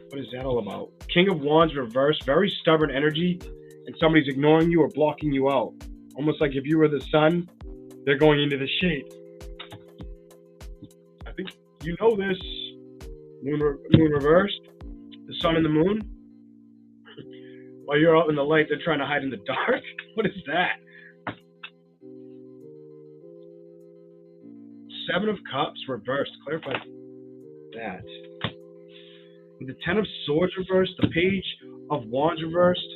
What is that all about? King of Wands reverse. Very stubborn energy, and somebody's ignoring you or blocking you out. Almost like if you were the sun, they're going into the shade. I think you know this. Moon reversed. The sun and the moon. While you're out in the light, they're trying to hide in the dark. What is that? Seven of Cups reversed. Clarify that. With the Ten of Swords reversed, the Page of Wands reversed.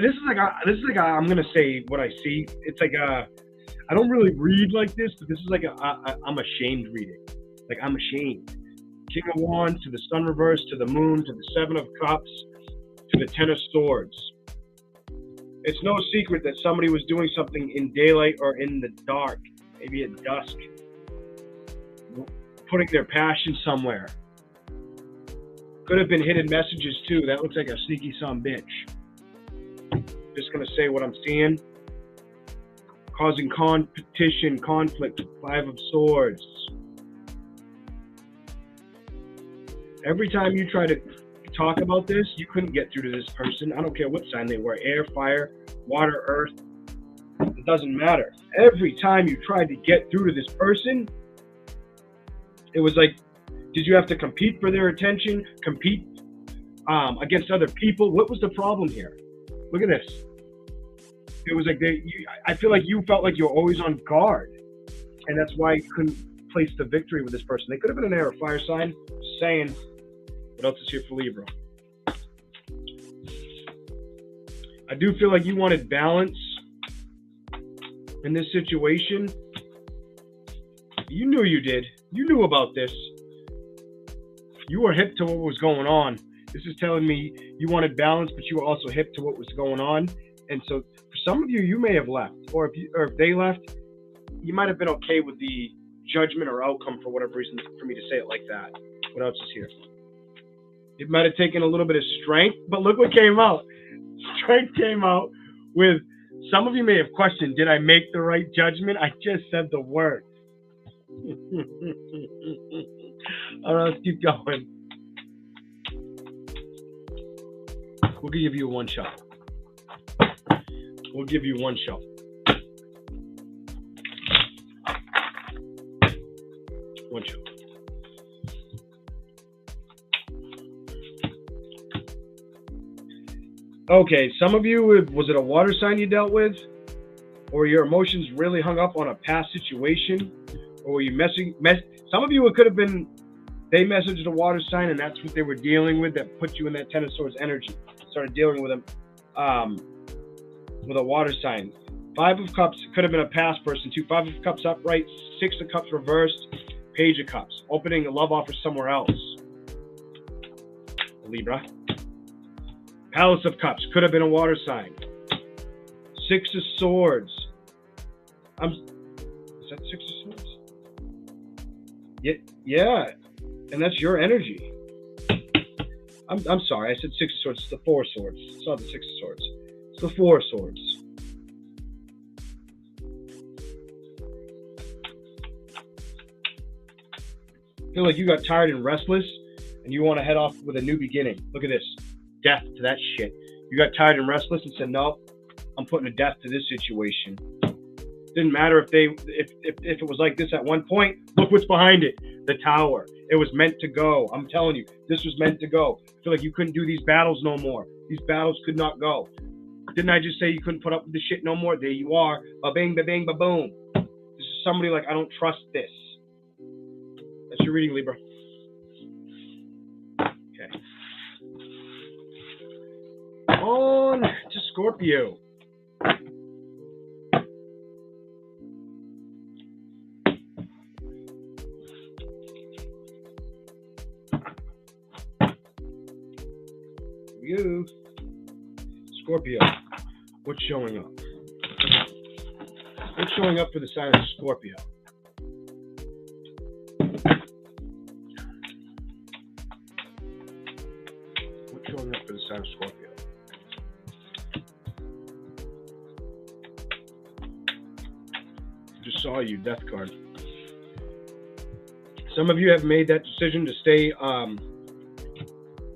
This is like I'm gonna say what I see. It's like I don't really read like this, but this is like I'm ashamed reading. Like I'm ashamed. King of Wands to the Sun reversed, to the Moon, to the Seven of Cups, to the Ten of Swords. It's no secret that somebody was doing something in daylight or in the dark, maybe at dusk, putting their passion somewhere. Could have been hidden messages too. That looks like a sneaky son bitch. Just gonna say what I'm seeing. Causing competition, conflict, Five of Swords. Every time you try to talk about this, you couldn't get through to this person. I don't care what sign they were, air, fire, water, earth. It doesn't matter. Every time you tried to get through to this person, it was like, did you have to compete for their attention? Compete against other people? What was the problem here? Look at this. It was like I feel like you felt like you were always on guard, and that's why you couldn't place the victory with this person. They could have been an air or fire sign. Just saying. What else is here for Libra? I do feel like you wanted balance in this situation. You knew you did. You knew about this. You were hip to what was going on. This is telling me you wanted balance, but you were also hip to what was going on. And so for some of you, you may have left. Or if they left, you might have been okay with the judgment or outcome for whatever reason for me to say it like that. What else is here? It might have taken a little bit of strength, but look what came out. Strength came out with, some of you may have questioned, did I make the right judgment? I just said the word. All right, let's keep going. We'll give you one shot. We'll give you one shot. One shot. Okay, some of you, was it a water sign you dealt with? Or your emotions really hung up on a past situation? Or were you some of you, it could have been, they messaged a water sign and that's what they were dealing with that put you in that Ten of Swords energy. Started dealing with them with a water sign. Five of Cups could have been a past person too. Five of Cups upright, Six of Cups reversed, Page of Cups. Opening a love offer somewhere else. Libra. Palace of Cups could have been a water sign. Six of Swords. Is that Six of Swords? Yeah. And that's your energy. I'm sorry, I said Six of Swords. It's the Four of Swords. It's not the Six of Swords. It's the Four of Swords. I feel like you got tired and restless and you want to head off with a new beginning. Look at this. Death to that shit. You got tired and restless and said, no, I'm putting a death to this situation. Didn't matter if it was like this at one point. Look what's behind it. The Tower. It was meant to go. I'm telling you, this was meant to go. I feel like you couldn't do these battles no more. These battles could not go. Didn't I just say you couldn't put up with this shit no more? There you are. Ba-bing, ba-bing, ba-boom. This is somebody like, I don't trust this. That's your reading, Libra. Okay. On to Scorpio. You, Scorpio, what's showing up? What's showing up for the sign of Scorpio? What's showing up for the sign of Scorpio? Just saw you, Death card. Some of you have made that decision to stay,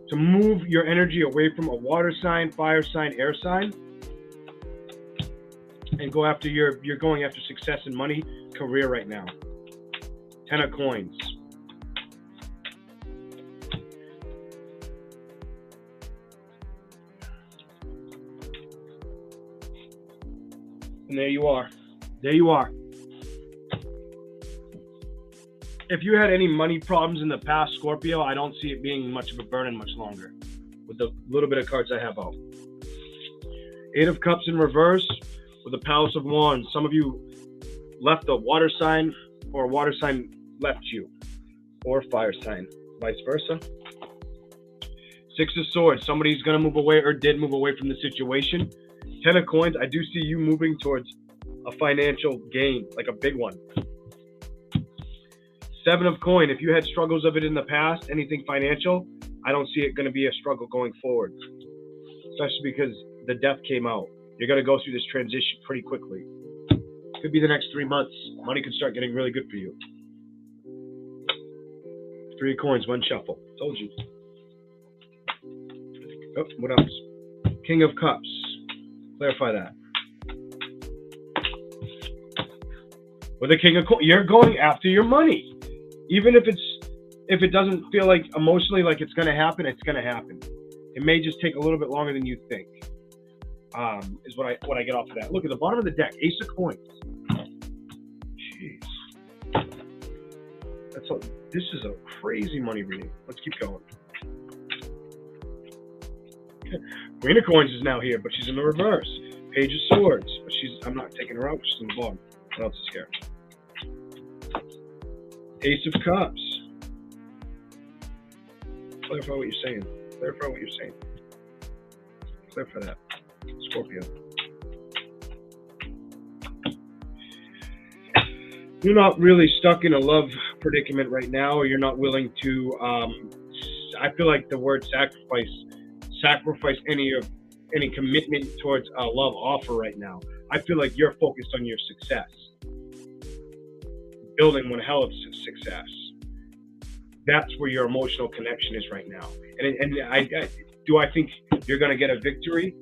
to move your energy away from a water sign, fire sign, air sign, and go after you're going after success and money, career right now. Ten of Coins. And there you are. There you are. If you had any money problems in the past, Scorpio, I don't see it being much of a burden much longer with the little bit of cards I have out. Eight of Cups in reverse with the Palace of Wands. Some of you left a water sign or a water sign left you, or fire sign, vice versa. Six of Swords. Somebody's going to move away or did move away from the situation. Ten of Coins. I do see you moving towards a financial gain, like a big one. Seven of Coin. If you had struggles of it in the past, anything financial, I don't see it going to be a struggle going forward. Especially because the Death came out. You're going to go through this transition pretty quickly. Could be the next 3 months. Money could start getting really good for you. Three of Coins, one shuffle. Told you. Oh, what else? King of Cups. Clarify that. With the King of Coins, you're going after your money. Even if it doesn't feel like emotionally like it's going to happen, it's going to happen. It may just take a little bit longer than you think. Is what I get off of that. Look at the bottom of the deck, Ace of Coins. Jeez, this is a crazy money reading. Let's keep going. Queen of Coins is now here, but she's in the reverse. Page of Swords, but I'm not taking her out. She's in the bottom. What else is here? Ace of Cups. Clarify what you're saying. Clarify what you're saying. Clarify that. Scorpio. you're not really stuck in a love predicament right now, or you're not willing to, I feel like the word sacrifice any commitment towards a love offer right now. I feel like you're focused on your success, building one hell of success. That's where your emotional connection is right now. And I think you're going to get a victory?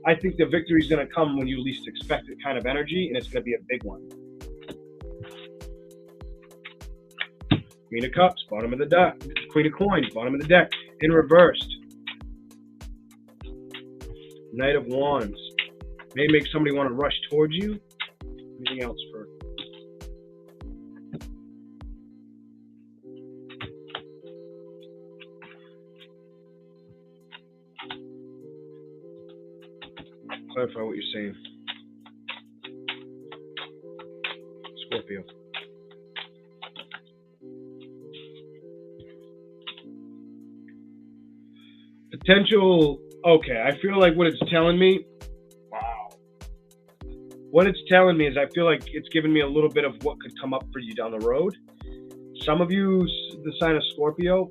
I think the victory is going to come when you least expect it, kind of energy, and it's going to be a big one. Queen of Cups, bottom of the deck. Queen of Coins, bottom of the deck, in reversed. Knight of Wands. May make somebody want to rush towards you. Anything else for... Clarify what you're saying. Scorpio. Potential, okay, I feel like what it's telling me, wow. What it's telling me is I feel like it's giving me a little bit of what could come up for you down the road. Some of you, the sign of Scorpio,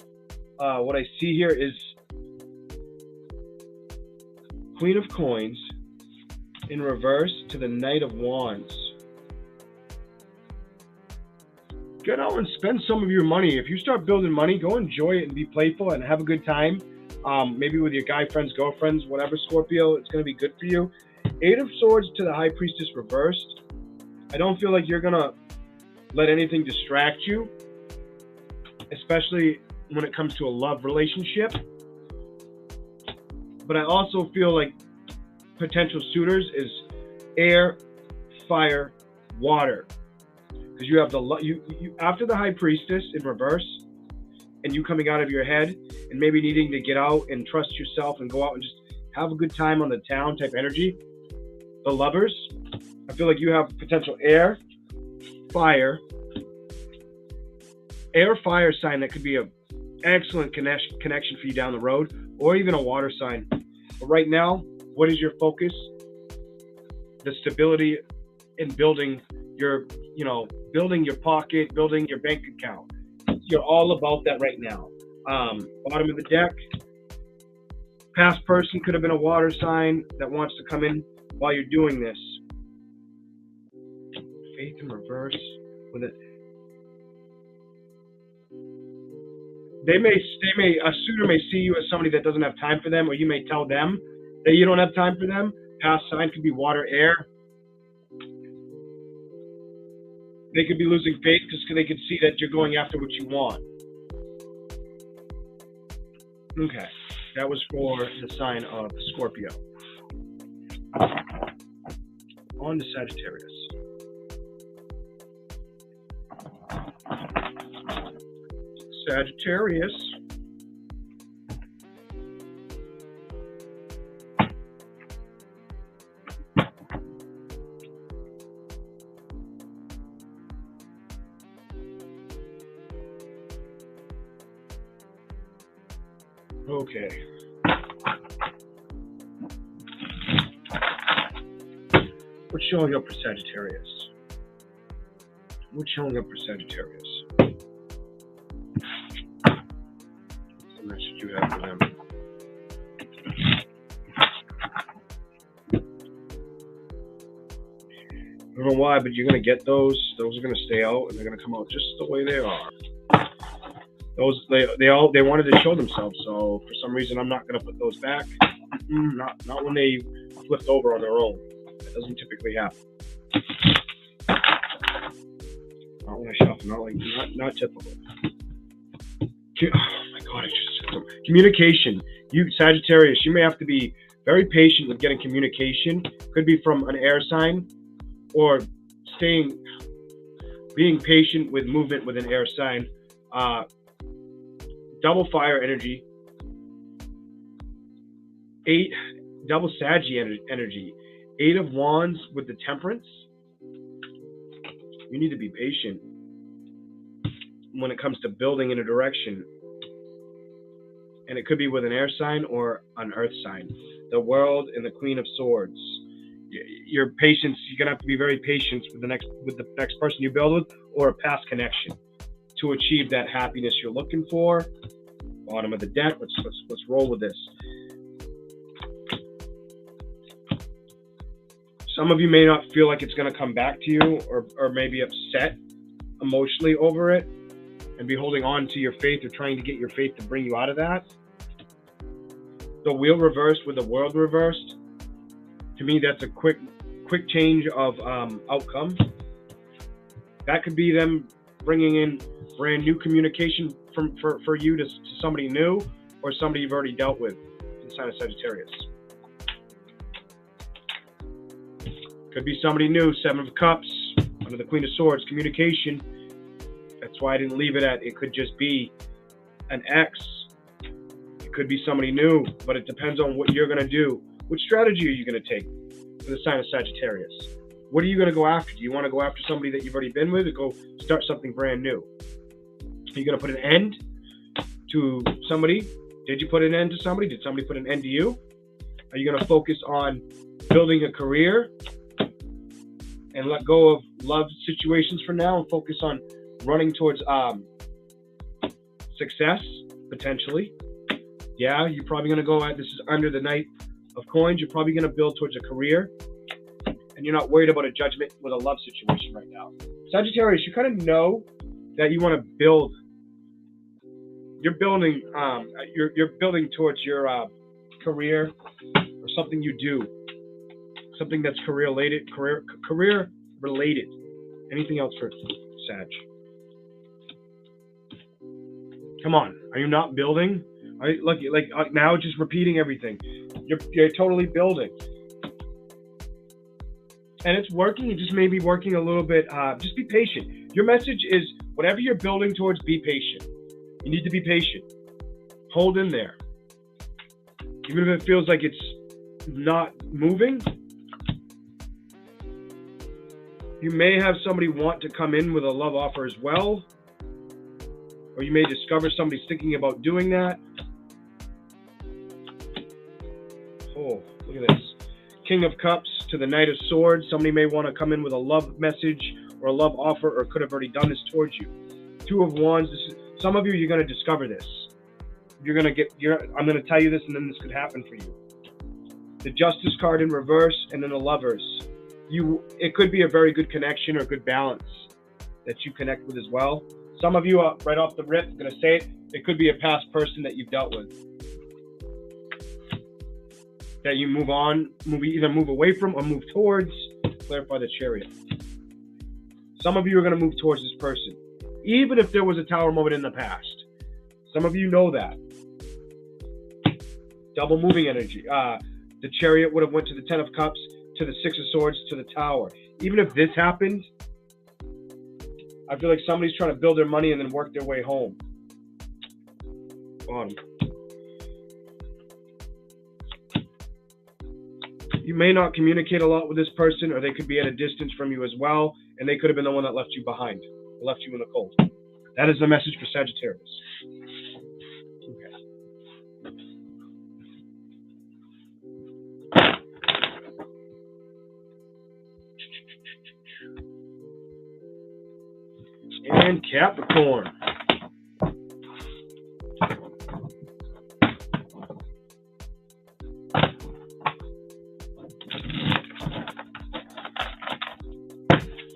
what I see here is Queen of Coins in reverse to the Knight of Wands. Get out and spend some of your money. If you start building money, go enjoy it and be playful and have a good time. Maybe with your guy friends, girlfriends, whatever, Scorpio, it's going to be good for you. Eight of Swords to the High Priestess reversed. I don't feel like you're going to let anything distract you, especially when it comes to a love relationship. But I also feel like potential suitors is air, fire, water. Because you have you after the High Priestess in reverse, and you coming out of your head and maybe needing to get out and trust yourself and go out and just have a good time on the town type energy. The Lovers, I feel like you have potential air, fire sign that could be a excellent connection for you down the road, or even a water sign. But right now, what is your focus? The stability in building your pocket, building your bank account. You're all about that right now. Bottom of the deck, past person could have been a water sign that wants to come in while you're doing this. Faith in reverse with it. A suitor may see you as somebody that doesn't have time for them, or you may tell them that you don't have time for them. Past sign could be water, air. They could be losing faith because they could see that you're going after what you want. Okay, that was for the sign of Scorpio. On to Sagittarius. Sagittarius. Okay. What's showing up for Sagittarius? What's showing up for Sagittarius? What's the message you have for them? I don't know why, but you're going to get those. Those are going to stay out, and they're going to come out just the way they are. Those they wanted to show themselves, so for some reason I'm not going to put those back. Not when they flipped over on their own. That doesn't typically happen. Not when I shuffle. Not typical. Oh my God! I just said something. Communication. You Sagittarius, you may have to be very patient with getting communication. Could be from an air sign, or being patient with movement with an air sign. Double fire energy. 8 double Saggy energy. 8 of Wands with the Temperance. You need to be patient when it comes to building in a direction. And it could be with an air sign or an earth sign. The World and the Queen of Swords. your patience, you're gonna have to be very patient with the next person you build with, or a past connection, to achieve that happiness you're looking for. Bottom of the deck. Let's roll with this. Some of you may not feel like it's going to come back to you, or maybe upset emotionally over it, and be holding on to your faith, or trying to get your faith to bring you out of that. The wheel reversed with the world reversed. To me, that's a quick change of outcome. That could be them bringing in brand new communication for you to somebody new, or somebody you've already dealt with in the sign of Sagittarius. Could be somebody new. Seven of Cups under the Queen of Swords. Communication. That's why I didn't leave it at, it could just be an ex. It could be somebody new, but it depends on what you're going to do. Which strategy are you going to take for the sign of Sagittarius? What are you going to go after? Do you want to go after somebody that you've already been with, or go start something brand new? Are you going to put an end to somebody? Did you put an end to somebody? Did somebody put an end to you? Are you going to focus on building a career and let go of love situations for now, and focus on running towards success, potentially? Yeah, you're probably going to go at, this is under the Knight of Coins, you're probably going to build towards a career, and you're not worried about a judgment with a love situation right now. Sagittarius, you kind of know that you want to build. You're building towards your career, or something you do. Something that's career related. Anything else for Sag? Come on, are you not building? Like now, just repeating everything. You're totally building, and it's working. It just may be working a little bit. Just be patient. Your message is, whatever you're building towards, be patient. You need to be patient. Hold in there, even if it feels like it's not moving. You may have somebody want to come in with a love offer as well, or you may discover somebody's thinking about doing that. Oh, look at this. King of Cups to the Knight of Swords. Somebody may want to come in with a love message or a love offer, or could have already done this towards you. Two of Wands. Some of you, you're going to discover this. I'm going to tell you this, and then this could happen for you. The Justice card in reverse, and then the Lovers. It could be a very good connection or good balance that you connect with as well. Some of you, right off the rip, I'm going to say it could be a past person that you've dealt with, that you move on, either move away from or move towards. Clarify the Chariot. Some of you are going to move towards this person, even if there was a Tower moment in the past. Some of you know that. Double moving energy. The Chariot would have went to the Ten of Cups, to the Six of Swords, to the Tower. Even if this happened, I feel like somebody's trying to build their money and then work their way home. Bottom. You may not communicate a lot with this person, or they could be at a distance from you as well, and they could have been the one that left you behind, left you in the cold. That is the message for Sagittarius. And Capricorn.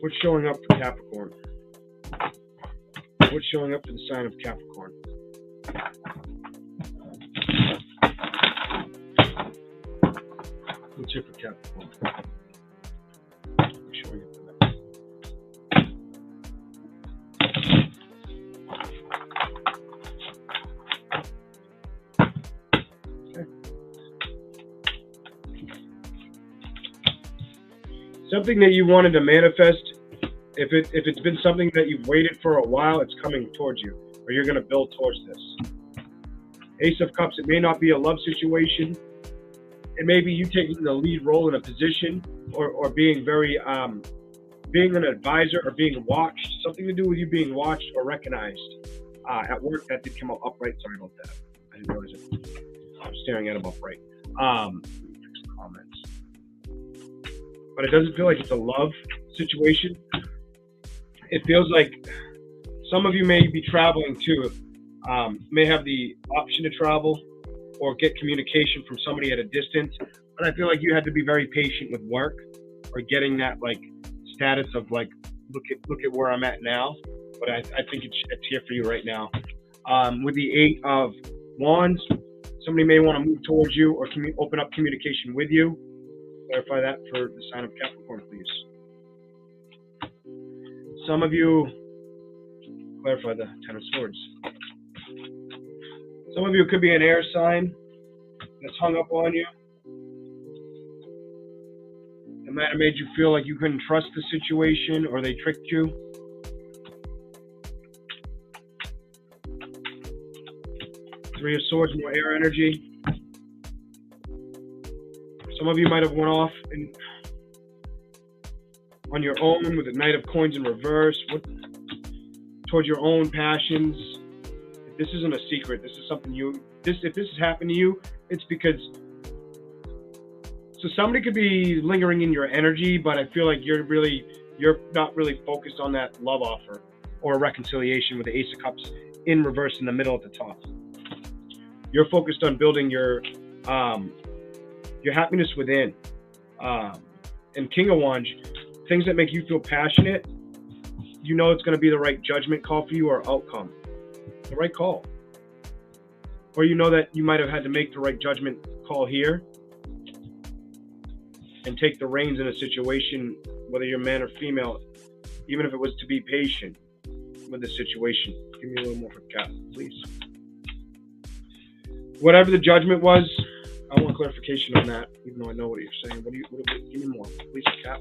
What's showing up for Capricorn? What's showing up for the sign of Capricorn? What's here for Capricorn? What's showing up for that? Something that you wanted to manifest, if it's been something that you've waited for a while, it's coming towards you, or you're going to build towards this. Ace of Cups, it may not be a love situation. It may be you taking the lead role in a position, or being very, being an advisor, or being watched. Something to do with you being watched or recognized at work. That did come out upright. Sorry about that. I didn't realize it. I'm staring at him upright. Comments. but it doesn't feel like it's a love situation. It feels like some of you may be traveling too, may have the option to travel or get communication from somebody at a distance. But I feel like you had to be very patient with work or getting that like status of like, look at where I'm at now. But I think it's here for you right now. With the 8 of Wands, somebody may want to move towards you or open up communication with you. Clarify that for the sign of Capricorn, please. Some of you, clarify the 10 of Swords. Some of you could be an air sign that's hung up on you. It might have made you feel like you couldn't trust the situation or they tricked you. Three of Swords, more air energy. Some of you might have went off on your own with the Knight of Coins in reverse, towards your own passions. This isn't a secret. This is something if this has happened to you, it's because, so somebody could be lingering in your energy, but I feel like you're not really focused on that love offer or a reconciliation with the Ace of Cups in reverse in the middle at the top. You're focused on building your happiness within. And King of Wands, things that make you feel passionate, you know it's going to be the right judgment call for you or outcome. The right call. Or you know that you might have had to make the right judgment call here and take the reins in a situation, whether you're man or female, even if it was to be patient with the situation. Give me a little more for Cap, please. Whatever the judgment was, I want clarification on that, even though I know what you're saying. Give me more, please, Cap.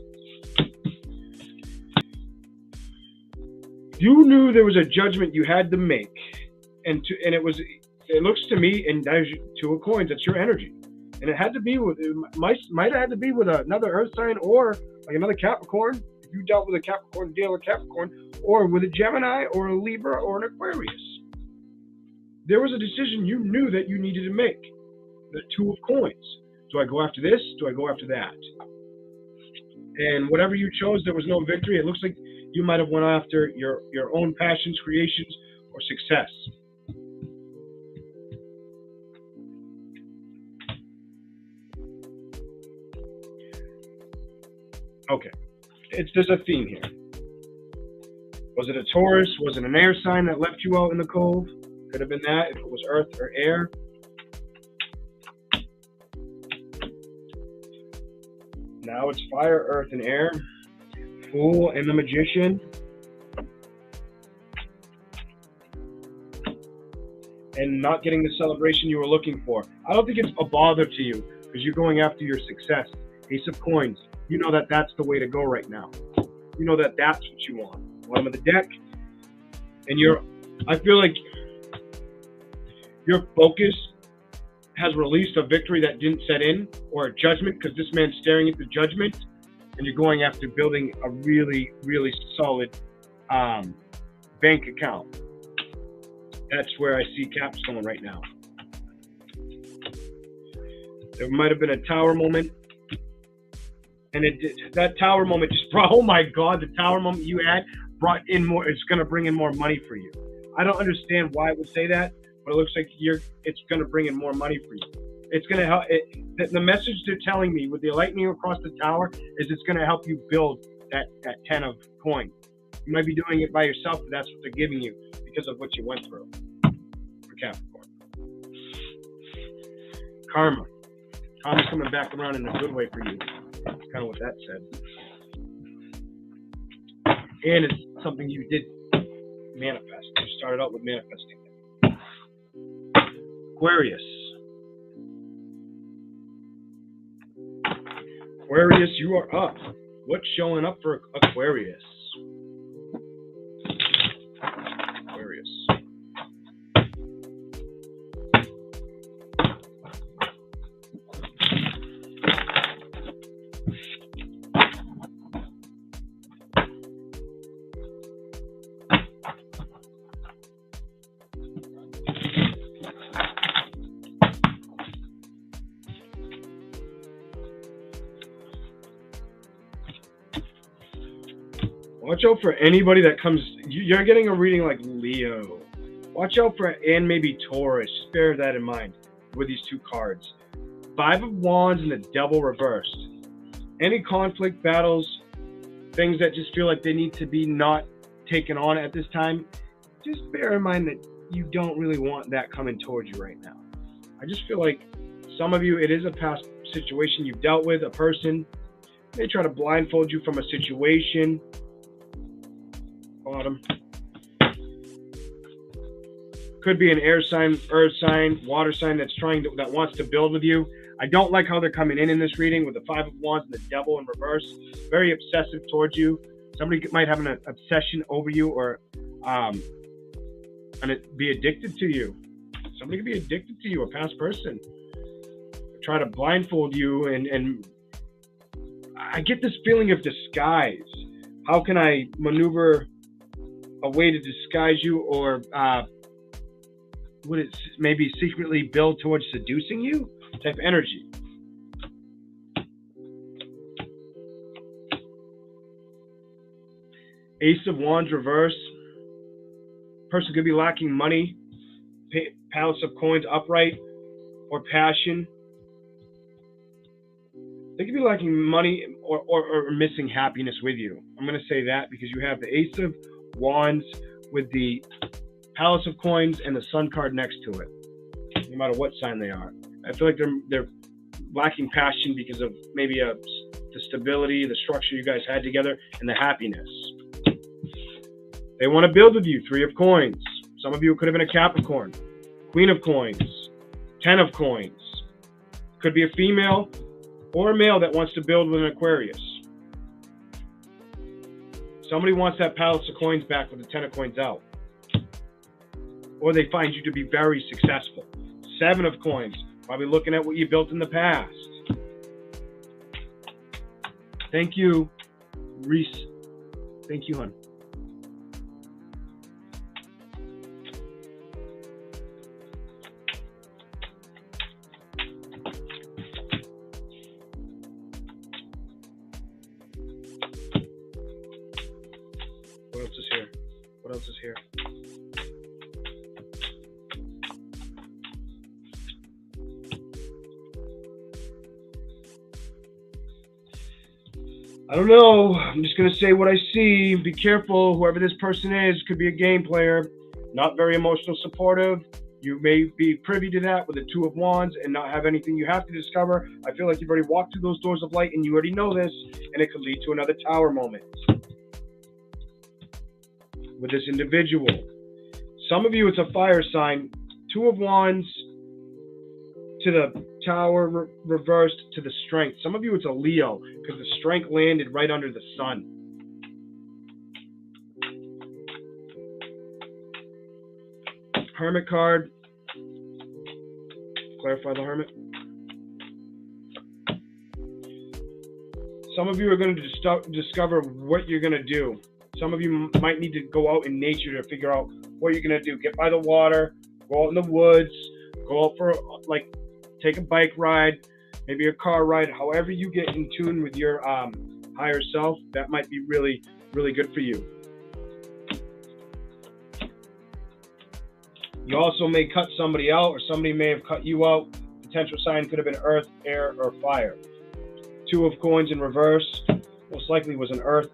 You knew there was a judgment you had to make, and it looks to me, and there's 2 of Coins. That's your energy, and it might have had to be with another Earth sign or like another Capricorn. If you dealt with a Capricorn, deal with Capricorn, or with a Gemini or a Libra or an Aquarius. There was a decision you knew that you needed to make. The 2 of Coins. Do I go after this? Do I go after that? And whatever you chose, there was no victory. It looks like you might have went after your own passions, creations, or success. Okay. There's a theme here. Was it a Taurus? Was it an air sign that left you out in the cold? Could have been that if it was earth or air. Now it's fire, earth, and air. Fool and the Magician. And not getting the celebration you were looking for. I don't think it's a bother to you because you're going after your success. Ace of Coins. You know that that's the way to go right now. You know that that's what you want. Bottom of the deck. And I feel like your focus has released a victory that didn't set in, or a judgment, because this man's staring at the judgment, and you're going after building a really, really solid bank account. That's where I see Caps going right now. There might have been a Tower moment, and that Tower moment just brought, oh my God, the Tower moment you had brought in more, it's going to bring in more money for you. I don't understand why it would say that, but it looks like it's going to bring in more money for you. It's going to help. The message they're telling me with the lightning across the tower is it's going to help you build that 10 of Coins. You might be doing it by yourself, but that's what they're giving you because of what you went through for Capricorn. Karma. Karma's coming back around in a good way for you. That's kind of what that said. And it's something you did manifest. You started out with manifesting. Aquarius. Aquarius, you are up. What's showing up for Aquarius? Aquarius. Watch out for anybody that comes. You're getting a reading like Leo. Watch out for, and maybe Taurus. Just bear that in mind with these two cards. 5 of Wands and the Devil reversed. Any conflict, battles, things that just feel like they need to be not taken on at this time, just bear in mind that you don't really want that coming towards you right now. I just feel like some of you, it is a past situation you've dealt with, a person. They try to blindfold you from a situation. Bottom. Could be an air sign, earth sign, water sign that wants to build with you. I don't like how they're coming in this reading with the 5 of Wands and the Devil in reverse. Very obsessive towards you. Somebody might have an obsession over you, or and be addicted to you. Somebody could be addicted to you, a past person. Try to blindfold you, and I get this feeling of disguise. How can I maneuver a way to disguise you, or would it maybe secretly build towards seducing you? Type energy. Ace of Wands reverse. Person could be lacking money, Palace of Coins upright, or passion. They could be lacking money or missing happiness with you. I'm going to say that because you have the Ace of Wands with the Palace of Coins and the Sun card next to it, no matter what sign they are. I feel like they're lacking passion because of maybe the stability, the structure you guys had together, and the happiness. They want to build with you. 3 of Coins. Some of you could have been a Capricorn. Queen of Coins. 10 of Coins. Could be a female or a male that wants to build with an Aquarius. Somebody wants that Palace of Coins back with the 10 of Coins out. Or they find you to be very successful. 7 of Coins. Probably looking at what you built in the past. Thank you, Reese. Thank you, hon. What else is here? What else is here? I don't know. I'm just going to say what I see. Be careful. Whoever this person is could be a game player. Not very emotional supportive. You may be privy to that with the 2 of Wands and not have anything you have to discover. I feel like you've already walked through those doors of light and you already know this, and it could lead to another Tower moment with this individual. Some of you, it's a fire sign. 2 of Wands to the Tower reversed to the Strength. Some of you, it's a Leo because the Strength landed right under the Sun. Hermit card. Clarify the Hermit. Some of you are going to discover what you're going to do. Some of you might need to go out in nature to figure out what you're going to do. Get by the water, go out in the woods, go out for, like, take a bike ride, maybe a car ride. However you get in tune with your higher self, that might be really, really good for you. You also may cut somebody out, or somebody may have cut you out. Potential sign could have been earth, air, or fire. 2 of Coins in reverse. Most likely was an earth.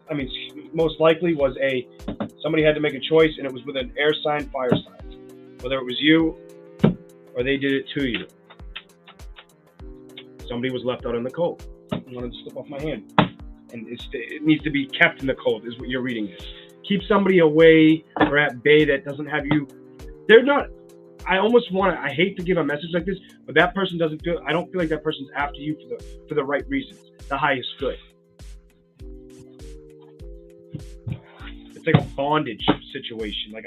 Most likely was somebody had to make a choice, and it was with an air sign, fire sign. Whether it was you or they did it to you. Somebody was left out in the cold. I wanted to slip off my hand. And it needs to be kept in the cold, is what your reading is. Keep somebody away or at bay that doesn't have you. They're not. I hate to give a message like this, but that person I don't feel like that person's after you for the right reasons, the highest good. It's like a bondage situation. Like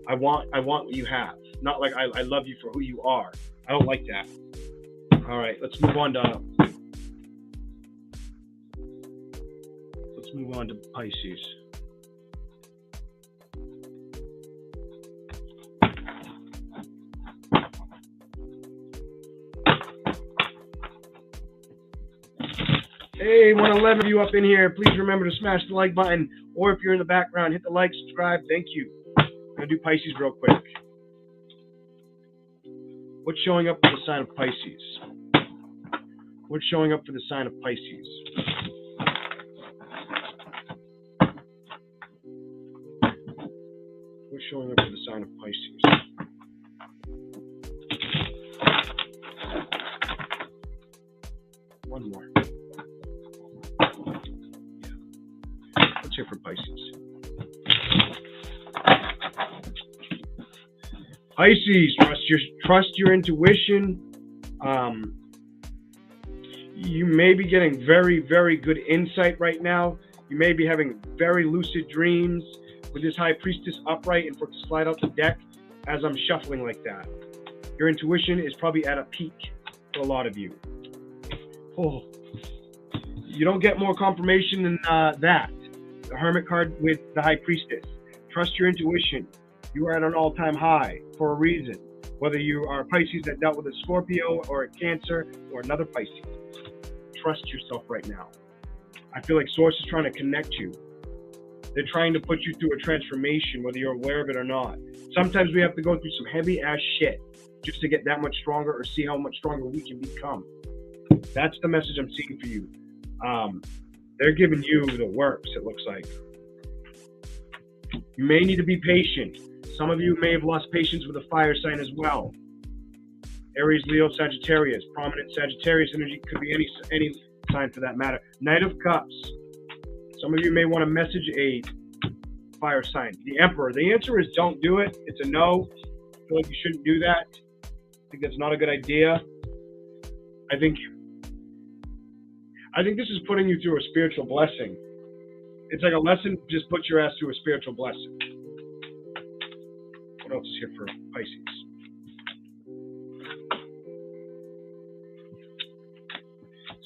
I want what you have, not like I love you for who you are. I don't like that. All right, let's move on to Pisces. Hey, 111 of you up in here. Please remember to smash the like button. Or if you're in the background, hit the like, subscribe. Thank you. I'm going to do Pisces real quick. What's showing up for the sign of Pisces? What's showing up for the sign of Pisces? What's showing up for the sign of Pisces? One more. Yeah. Let's hear for Pisces. Pisces, trust your intuition. You may be getting very, very good insight right now. You may be having very lucid dreams with this High Priestess upright and for it to slide out the deck as I'm shuffling like that. Your intuition is probably at a peak for a lot of you. Oh, you don't get more confirmation than that. The Hermit card with the High Priestess. Trust your intuition. You are at an all-time high for a reason. Whether you are a Pisces that dealt with a Scorpio or a Cancer or another Pisces. Trust yourself right now. I feel like Source is trying to connect you. They're trying to put you through a transformation, whether you're aware of it or not. Sometimes we have to go through some heavy-ass shit just to get that much stronger or see how much stronger we can become. That's the message I'm seeing for you. They're giving you the works, it looks like. You may need to be patient. Some of you may have lost patience with a fire sign as well. Aries, Leo, Sagittarius. Prominent Sagittarius energy could be any sign for that matter. Knight of Cups. Some of you may want to message a fire sign. The Emperor. The answer is don't do it. It's a no. I feel like you shouldn't do that. I think that's not a good idea. I think this is putting you through a spiritual blessing. It's like a lesson, just put your ass through a spiritual blessing. What else is here for Pisces?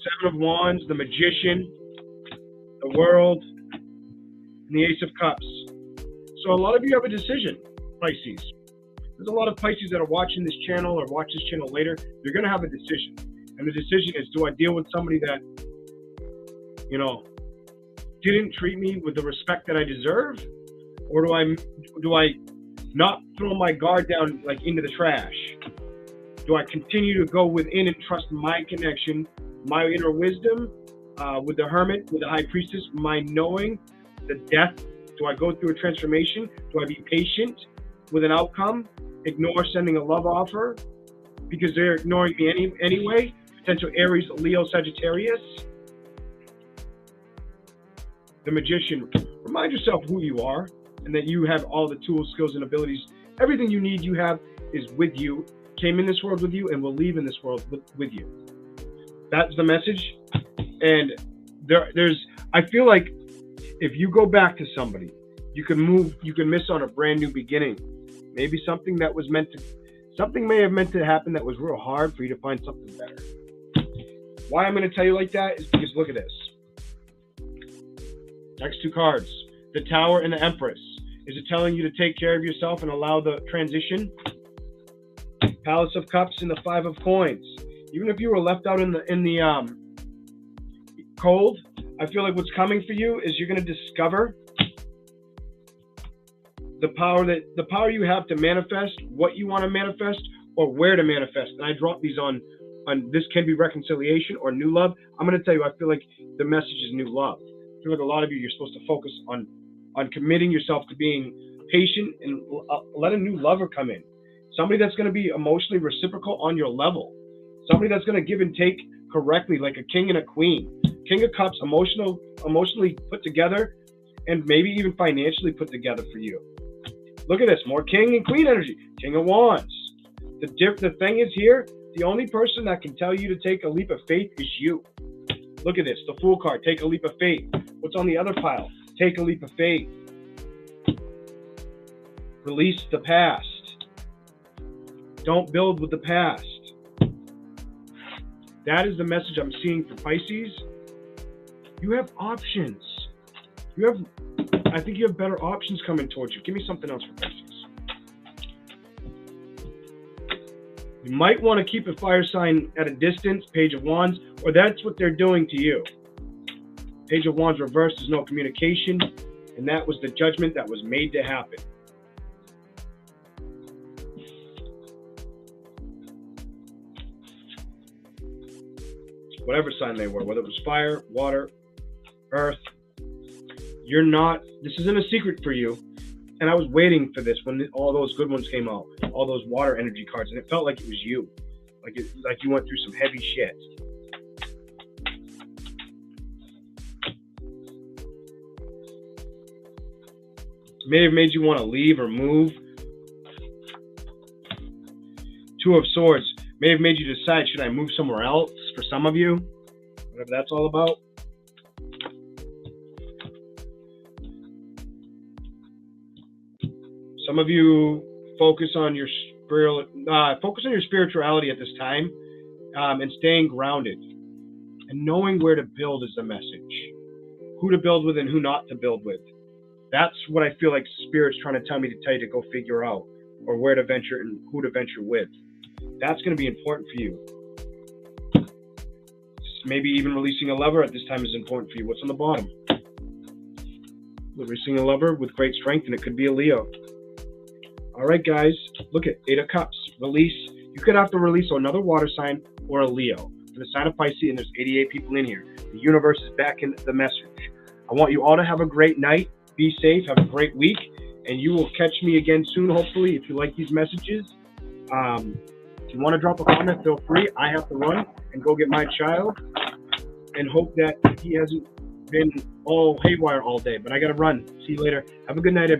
Seven of Wands, the Magician, the World, and the Ace of Cups. So a lot of you have a decision, Pisces. There's a lot of Pisces that are watching this channel or watch this channel later. You're going to have a decision. And the decision is, do I deal with somebody that, you know, didn't treat me with the respect that I deserve? Or do I not throw my guard down like into the trash? Do I continue to go within and trust my connection, my inner wisdom, with the Hermit, with the High Priestess, my knowing the death? Do I go through a transformation? Do I be patient with an outcome? Ignore sending a love offer because they're ignoring me anyway? Potential Aries, Leo, Sagittarius. The Magician. Remind yourself who you are and that you have all the tools, skills, and abilities. Everything you need, you have, is with you. Came in this world with you and will leave in this world with you. That's the message. And I feel like if you go back to somebody, you can miss on a brand new beginning. Maybe something may have meant to happen that was real hard for you to find something better. Why I'm going to tell you like that is because look at this. Next two cards, the Tower and the Empress. Is it telling you to take care of yourself and allow the transition? Palace of Cups and the Five of Coins. Even if you were left out in the cold, I feel like what's coming for you is you're going to discover the power you have to manifest what you want to manifest or where to manifest. And I drop these on this can be reconciliation or new love. I'm going to tell you, I feel like the message is new love. I feel like a lot of you're supposed to focus on committing yourself to being patient and let a new lover come in. Somebody that's going to be emotionally reciprocal on your level. Somebody that's going to give and take correctly, like a king and a queen. King of Cups, emotionally put together, and maybe even financially put together for you. Look at this, more king and queen energy. King of Wands. The thing is here, the only person that can tell you to take a leap of faith is you. Look at this, the Fool card, take a leap of faith. What's on the other pile? Take a leap of faith. Release the past. Don't build with the past. That is the message I'm seeing for Pisces. You have options. I think you have better options coming towards you. Give me something else for Pisces. You might want to keep a fire sign at a distance, Page of Wands, or that's what they're doing to you. Page of Wands reversed is no communication, and And that was the judgment that was made to happen. Whatever sign they were, whether it was fire, water, earth, you're not, this isn't a secret for you. And I was waiting for this when all those good ones came out, all those water energy cards, and it felt like it was you. Like you went through some heavy shit. May have made you want to leave or move. Two of Swords may have made you decide, should I move somewhere else for some of you? Whatever that's all about. Some of you focus on your spirituality at this time, and staying grounded and knowing where to build is the message. Who to build with and who not to build with. That's what I feel like Spirit's trying to tell me to tell you to go figure out, or where to venture and who to venture with. That's going to be important for you. Maybe even releasing a lover at this time is important for you. What's on the bottom? Releasing a lover with great strength, and it could be a Leo. All right, guys, look at 8 of Cups. Release. You could have to release another water sign or a Leo. For the sign of Pisces, and there's 88 people in here. The universe is backing the message. I want you all to have a great night. Be safe. Have a great week. And you will catch me again soon, hopefully, if you like these messages. If you want to drop a comment, feel free. I have to run and go get my child and hope that he hasn't been all haywire all day. But I got to run. See you later. Have a good night, everybody.